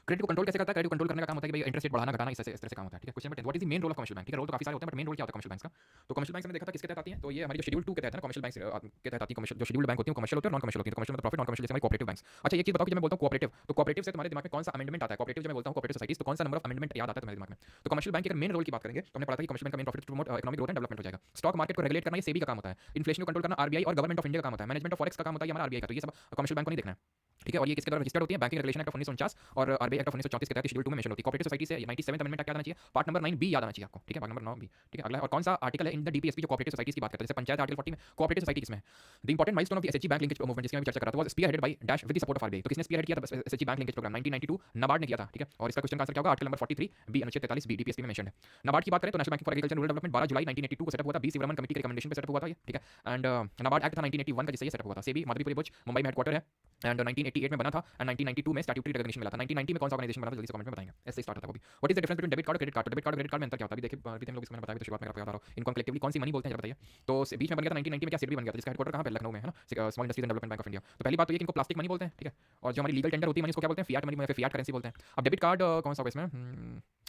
क्रेडिट को कंट्रोल कैसे करता है? क्रेडिट कंट्रोल करने का काम होता है कि भाई इंटरेस्ट रेट बढ़ाना घटाना, इस तरह से काम होता है, ठीक है। Question number 10, what is the main role of commercial bank? ठीक है, रोल तो काफी सारे होते हैं बट मेन रोल क्या होता है कमर्शियल बैंक्स का? तो कमर्शियल बैंक में देखा था किसके तहत आती है, तो ये हमारी जो शेड्यूल 2 के तहत है ना, कमर्शियल बैंक के तहत आती है। कमर्शियल जो शेड्यूल्ड बैंक होती है कमर्शियल होती है और नॉन कमर्शियल होती है। कमर्शियल मतलब प्रॉफिट, नॉन कमर्शियल जैसे हमारी कोऑपरेटिव बैंक्स। अच्छा एक चीज बताओ कि जब मैं बोलता हूं कोऑपरेटिव, तो कोऑपरेटिव से तुम्हारे दिमाग में कौन सा अमेंडमेंट आता है? कोऑपरेटिव जब मैं बोलता हूं कोऑपरेटिव सोसाइटीज, तो कौन सा नंबर ऑफ अमेंडमेंट याद आता है तुम्हारे दिमाग में? तो कमर्शियल बैंक के अगर मेन रोल की बात करेंगे तो हमने पढ़ा था कि कमर्शियल बैंक का main profit to promote economic growth and development हो जाएगा। स्टॉक मार्केट को रेगुलेट करना ये सेबी का काम होता है। इन्फ्लेशन को कंट्रोल करना आरबीआई और गवर्नमेंट ऑफ इंडिया का काम होता है। मैनेजमेंट ऑफ फॉरेक्स का काम होता है हमारा आरबीआई का। तो ये सब कमर्शियल बैंक को नहीं देखना है, ठीक है। और ये किसके द्वारा रजिस्टर्ड होती है? बैंकिंग रेगुलेशन एक्ट ऑफ 1949 और आरबीआई एक्ट ऑफ 1934 के तहत शेड्यूल 2 में मेंशन होती है। कोऑपरेटिव सोसाइटी से 97th अमेंडमेंट एक्ट याद आना चाहिए, पार्ट नंबर 9 बी याद आना चाहिए आपको, ठीक है, पार्ट नंबर 9 बी, ठीक है। अगला और कौन सा आर्टिकल है इन द डीपीएसपी जो कोऑपरेटिव सोसाइटीज की बात करता है? जैसे पंचायत आर्टिकल 40 में कोऑपरेटिव सोसाइटी किसमें है? The important milestone of the SHG bank linkage movement जिसकी मैं चर्चा कर रहा था, वो spearheaded by dash with the support of RBI. तो किसने स्पीयरहेड किया था SHG bank linkage program? 1992 NABARD ने किया था, ठीक है। और इसका क्वेश्चन का आंसर क्या होगा? आर्टिकल नंबर 43 बी अनुच्छेद 43 बी डीपीएसपी में मेंशन है। नाबार्ड की बात करें तो national bank for agriculture rural development 12 जुलाई 1982 को सेटअप हुआ था, बी सीवरमन कमेटी के रिकमेंडेशन पे सेटअप हुआ था ये, ठीक है। एंड नाबार्ड एक्ट था 1981 का जिससे ये सेटअप हुआ था। सेबी माधवीपुरी बुर्ज मुंबई में हेडक्वार्टर है एंड 1988 में बना था एंड 1992 में स्टैट्यूटरी रिकॉग्निशन मिला था। 1990 में कौन सा ऑर्गेनाइजेशन बना था जल्दी से कमेंट में बताएंगे, ऐसे स्टार्ट होता है वो भी। What is the difference between debit card और क्रेडिट कार्ड? डेबिट कार्ड और क्रेडिट कार्ड में अंतर क्या होता है? अभी देखिए अभी हम लोग इसमें बताया तो शुरुआत में आपको बता रहा हूं, इनको कलेक्टिवली कौन सी मनी बोलते हैं जरा बताइए। तो बीच में बन गया था 1990 में क्या सिडबी बन गया था जिसका हेडक्वार्टर कहां पे? लखनऊ में है ना, small industries and development bank of India. तो पहली बात तो ये कि इनको प्लास्टिक मनी बोलते हैं, ठीक है। और जो हमारी लीगल टेंडर होती है मनी उसको क्या बोलते हैं? फियाट मनी या फिर फियाट करेंसी बोलते हैं। अब डेबिट कार्ड कौन सा होगा इसमें?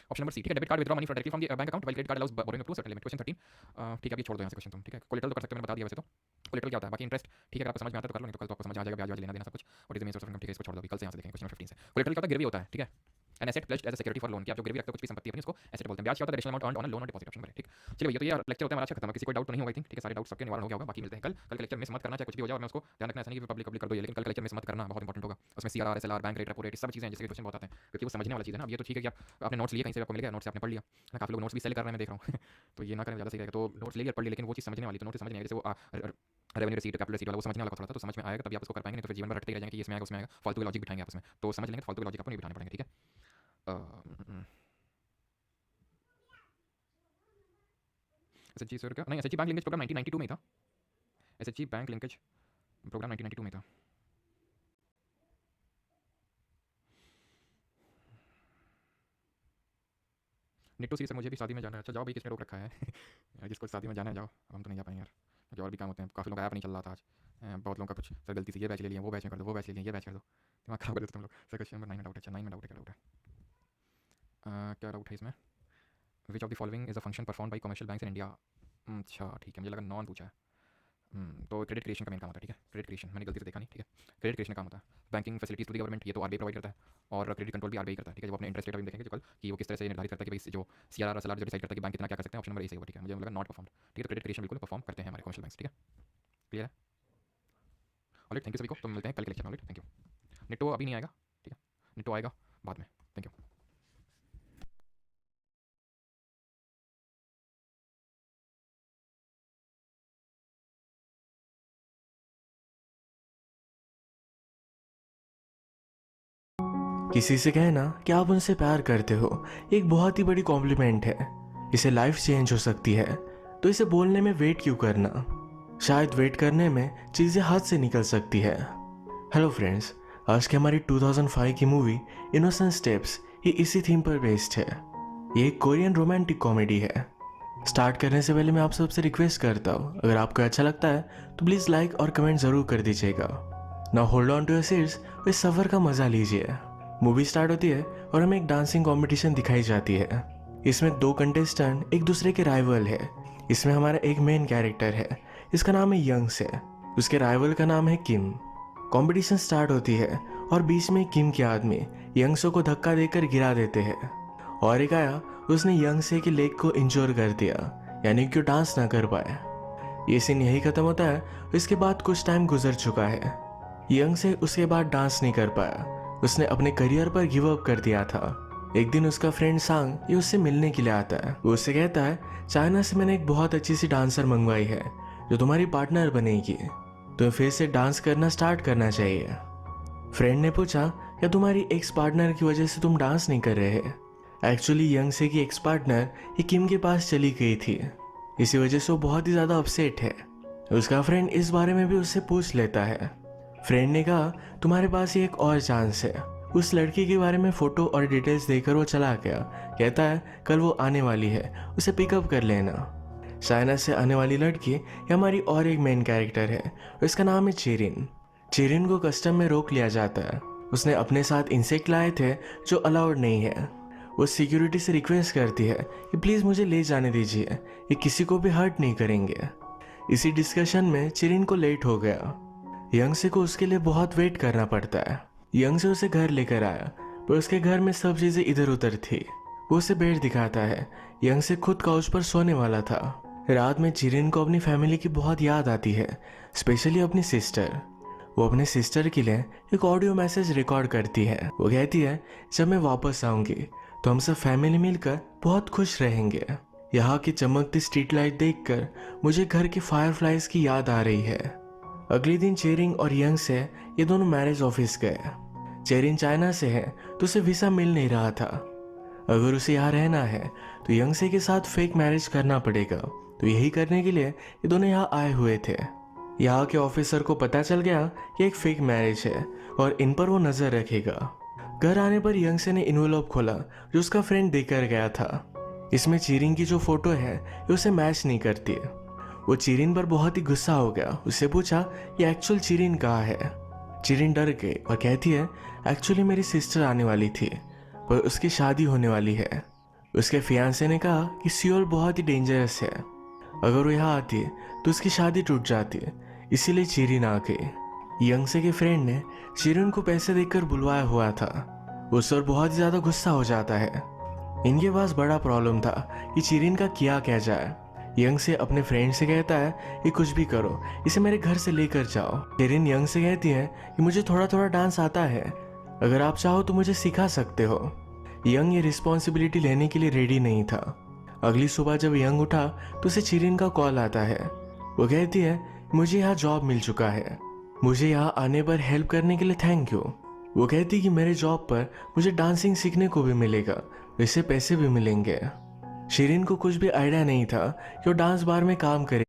ऑप्शन नंबर सी, ठीक है। Debit card withdraw money directly from the bank account while credit card allows borrowing up to certain limit. Question 13, ठीक है, अभी छोड़ दो यहां से क्वेश्चन तुम, ठीक है। कोलेटरल तो कर सकते हो, मैंने बता दिया वैसे तो। कोलेटरल क्या होता है? बाकी इंटरेस्ट, ठीक है, अगर आपको समझ में आता है तो कर लो, नहीं तो कल तो आपको समझ आ जाएगा ब्याज लेना देना सब कुछ। What is the mean source of income, ठीक है, इसको छोड़ दो अभी, कल से यहां से देखेंगे क्वेश्चन नंबर 15 से। कोलेटरल क्या होता है? गिरवी होता है, ठीक है। An asset pledged as a security for loan, कि आप जो गिरवी रखते हो कुछ भी संपत्ति अपनी उसको एसेट बोलते हैं। ब्याज क्या होता है? Additional amount earned on a loan और डिपॉजिट। ऑप्शन नंबर है, ठीक। चलिए भैया, तो ये लेक्चर होता है हमारा अच्छा खत्म है, किसी को डाउट तो नहीं होगा आई थिंक, ठीक है। सारे डाउट सबके निवारण हो गया होगा। बाकी मिलते हैं कल के लेक्चर मिस मत करना, चाहे कुछ भी हो जाए। और मैं उसको ध्यान रखना ऐसा नहीं कि पब्लिक कर दो ये, लेकिन कल के लेक्चर मिस मत करना, बहुत इंपॉर्टेंट होगा। उसमें CRR, SLR, bank rate, repo rate, सब चीजें जिसके क्वेश्चन बहुत आते हैं क्योंकि वो समझने वाली चीज है ना। अब ये तो ठीक है कि आपने नोट्स लिए कहीं से, आपको मिल गया, नोट्स से आपने पढ़ लिया ना। काफी लोग नोट्स भी सेल कर रहे हैं मैं देख रहा हूँ तो ये ना करें ज़्यादा सही रहेगा। तो नोट्स ले लिया पढ़ लिया, लेकिन वो चीज़ समझने वाली, तो नोट्स समझने जैसे वो रेवेन्यू रिसीट, कैपिटल रिसीट वाला वो समझने वाला थोड़ा था, तो समझ में आएगा तभी आप उसको कर पाएंगे, नहीं तो फिर जीवन में रटते ही रह जाएंगे कि इसमें आएगा उसमें आएगा, फालतू के लॉजिक बिठाएंगे आपस में। तो समझ लेंगे, फालतू के लॉजिक आपको नहीं बिठाने पड़ेंगे, ठीक है। एसएचजी सर का नहीं, एसएचजी बैंक लिंकेज प्रोग्राम 1992 में ही था। एसएचजी बैंक लिंकेज प्रोग्राम 1992 में था। निट्टू सी सर मुझे भी शादी में जाना है। अच्छा जाओ भाई, किसने रोक रखा है यार, जिसको शादी में जाना है जाओ, अब हम तो नहीं जा पाएंगे यार, मुझे और भी काम होते हैं। काफ़ी लोग ऐप नहीं चल रहा था आज, बहुत लोगों का कुछ सर गलती से ये बैच ले लिया, वो बैच में कर दो, वो बैच ले लिया, ये बैच कर दो, दिमाग खराब कर देते तुम लोग। सर क्वेश्चन नंबर 9 में डाउट है। अच्छा 9 में डाउट है, क्या डाउट है? क्या डाउट है इसमें? विच of the following is a function perform by commercial banks in India? अच्छा ठीक है, मुझे लगा नॉन पूछा है। तो क्रेडिट क्रिएशन का मेन काम होता है, ठीक है। क्रेडिट क्रिएशन मैंने गलती से देखा नहीं, ठीक है। क्रेडिट क्रिएशन का काम होता है। Banking facilities to the government, ये तो आरबीआई प्रोवाइड करता है। और क्रेडिट कंट्रोल भी आरबीआई करता है, ठीक है। जब अपने इंटरेस्ट रेट अभी देखेंगे जो कल कि वो किस तरह से निर्धारित करता है कि भाई जो सीआरआर एसएलआर जो डिसाइड करता है कि बैंक कितना क्या कर सकते हैं, ऑप्शन नंबर ए सही होगा, ठीक है। मुझे लगा नॉट परफॉर्म, ठीक है। तो क्रेडिट क्रिएशन बिल्कुल परफॉर्म करते हैं हमारे कमर्शियल बैंक, ठीक है। क्लियर है? ऑलराइट, थैंक यू सभी को, तो मिलते हैं कल के लेक्चर में। Alright, thank you. निट्टो अभी नहीं आएगा, ठीक है, निट्टो आएगा बाद में। Thank you. किसी से कहना कि आप उनसे प्यार करते हो एक बहुत ही बड़ी कॉम्प्लीमेंट है। इसे लाइफ चेंज हो सकती है, तो इसे बोलने में वेट क्यों करना? शायद वेट करने में चीज़ें हाथ से निकल सकती है। हेलो फ्रेंड्स, आज की हमारी 2005 की मूवी इनोसेंट स्टेप्स ये इसी थीम पर बेस्ड है। ये एक कोरियन रोमांटिक कॉमेडी है। स्टार्ट करने से पहले मैं आप सबसे रिक्वेस्ट करता हूँ, अगर आपको अच्छा लगता है तो प्लीज़ लाइक और कमेंट ज़रूर कर दीजिएगा। Now hold on to your seats, इस सफ़र का मज़ा लीजिए। मूवी स्टार्ट होती है और हमें एक डांसिंग कंपटीशन दिखाई जाती है। इसमें 2 कंटेस्टेंट एक दूसरे के राइवल है। इसमें हमारा एक मेन कैरेक्टर है, इसका नाम है यंग से, उसके राइवल का नाम है किम। कंपटीशन स्टार्ट होती है और बीच में किम के आदमी यंग से को धक्का देकर गिरा देते हैं और एक आया, उसने यंग से के लेग को इंजोर कर दिया, यानी कि डांस ना कर पाए। ये सीन यही खत्म होता है। इसके बाद कुछ टाइम गुजर चुका है। यंग से उसके बाद डांस नहीं कर पाया, उसने अपने करियर पर गिव अप कर दिया था। एक दिन उसका फ्रेंड सांग ये उससे मिलने के लिए आता है। वो उससे कहता है, चाइना से मैंने एक बहुत अच्छी सी डांसर मंगवाई है जो तुम्हारी पार्टनर बनेगी, तुम्हें फिर से डांस करना स्टार्ट करना चाहिए। फ्रेंड ने पूछा, क्या तुम्हारी एक्स पार्टनर की वजह से तुम डांस नहीं कर रहे? एक्चुअली यंग से की एक्स पार्टनर ये किम के पास चली गई थी, इसी वजह से वो बहुत ही ज़्यादा अपसेट है। उसका फ्रेंड इस बारे में भी उससे पूछ लेता है। फ्रेंड ने कहा तुम्हारे पास ही एक और चांस है। उस लड़की के बारे में फ़ोटो और डिटेल्स देकर वो चला गया। कहता है कल वो आने वाली है, उसे पिकअप कर लेना। चाइना से आने वाली लड़की ये हमारी और एक मेन कैरेक्टर है, उसका नाम है चेरिन। चेरिन को कस्टम में रोक लिया जाता है। उसने अपने साथ इंसेक्ट लाए थे जो अलाउड नहीं है। वो सिक्योरिटी से रिक्वेस्ट करती है कि प्लीज़ मुझे ले जाने दीजिए, ये किसी को भी हर्ट नहीं करेंगे। इसी डिस्कशन में चेरिन को लेट हो गया। यंग से को उसके लिए बहुत वेट करना पड़ता है। यंग से उसे घर लेकर आया, पर उसके घर में सब चीज़ें इधर उधर थी। वो उसे बेड दिखाता है। यंग से खुद काउच पर सोने वाला था। रात में चेरिन को अपनी फैमिली की बहुत याद आती है, स्पेशली अपनी सिस्टर। वो अपने सिस्टर के लिए एक ऑडियो मैसेज रिकॉर्ड करती है। वो कहती है जब मैं वापस आऊंगी तो हम सब फैमिली मिलकर बहुत खुश रहेंगे। यहाँ की चमकती स्ट्रीट लाइट देखकर मुझे घर के फायरफ्लाइज की याद आ रही है। अगले दिन चेरिंग और यंग से ये दोनों मैरिज ऑफिस गए। चेरिन चाइना से है तो उसे वीज़ा मिल नहीं रहा था। अगर उसे यहाँ रहना है तो यंग से के साथ फेक मैरिज करना पड़ेगा। तो यही करने के लिए ये दोनों यहाँ आए हुए थे। यहाँ के ऑफिसर को पता चल गया कि एक फेक मैरिज है और इन पर वो नज़र रखेगा। घर आने पर यंग से ने इन्वेलॉप खोला जो उसका फ्रेंड देकर गया था। इसमें चीरिन की जो फोटो है ये उसे मैच नहीं करती। वो चीरिन पर बहुत ही गुस्सा हो गया। उससे पूछा ये एक्चुअल चीरिन कहाँ है। चीरिन डर गई और कहती है एक्चुअली मेरी सिस्टर आने वाली थी, पर उसकी शादी होने वाली है। उसके फियांसे ने कहा कि सियोल बहुत ही डेंजरस है, अगर वो यहाँ आती तो उसकी शादी टूट जाती, इसीलिए चीरिन आ गई। यंग से के फ्रेंड ने चीरिन को पैसे देकर बुलवाया हुआ था। उस पर बहुत ही ज़्यादा गुस्सा हो जाता है। इनके पास बड़ा प्रॉब्लम था कि चीरिन का क्या जाए। यंग से अपने फ्रेंड से कहता है कि कुछ भी करो, इसे मेरे घर से लेकर जाओ। चीरिन यंग से कहती है कि मुझे थोड़ा थोड़ा डांस आता है, अगर आप चाहो तो मुझे सिखा सकते हो। यंग ये रिस्पॉन्सिबिलिटी लेने के लिए रेडी नहीं था। अगली सुबह जब यंग उठा तो उसे चीरिन का कॉल आता है। वो कहती है मुझे यहाँ जॉब मिल चुका है, मुझे यहाँ आने पर हेल्प करने के लिए थैंक यू। वो कहती कि मेरे जॉब पर मुझे डांसिंग सीखने को भी मिलेगा, इससे पैसे भी मिलेंगे। शिरीन को कुछ भी आइडिया नहीं था कि वो डांस बार में काम करे।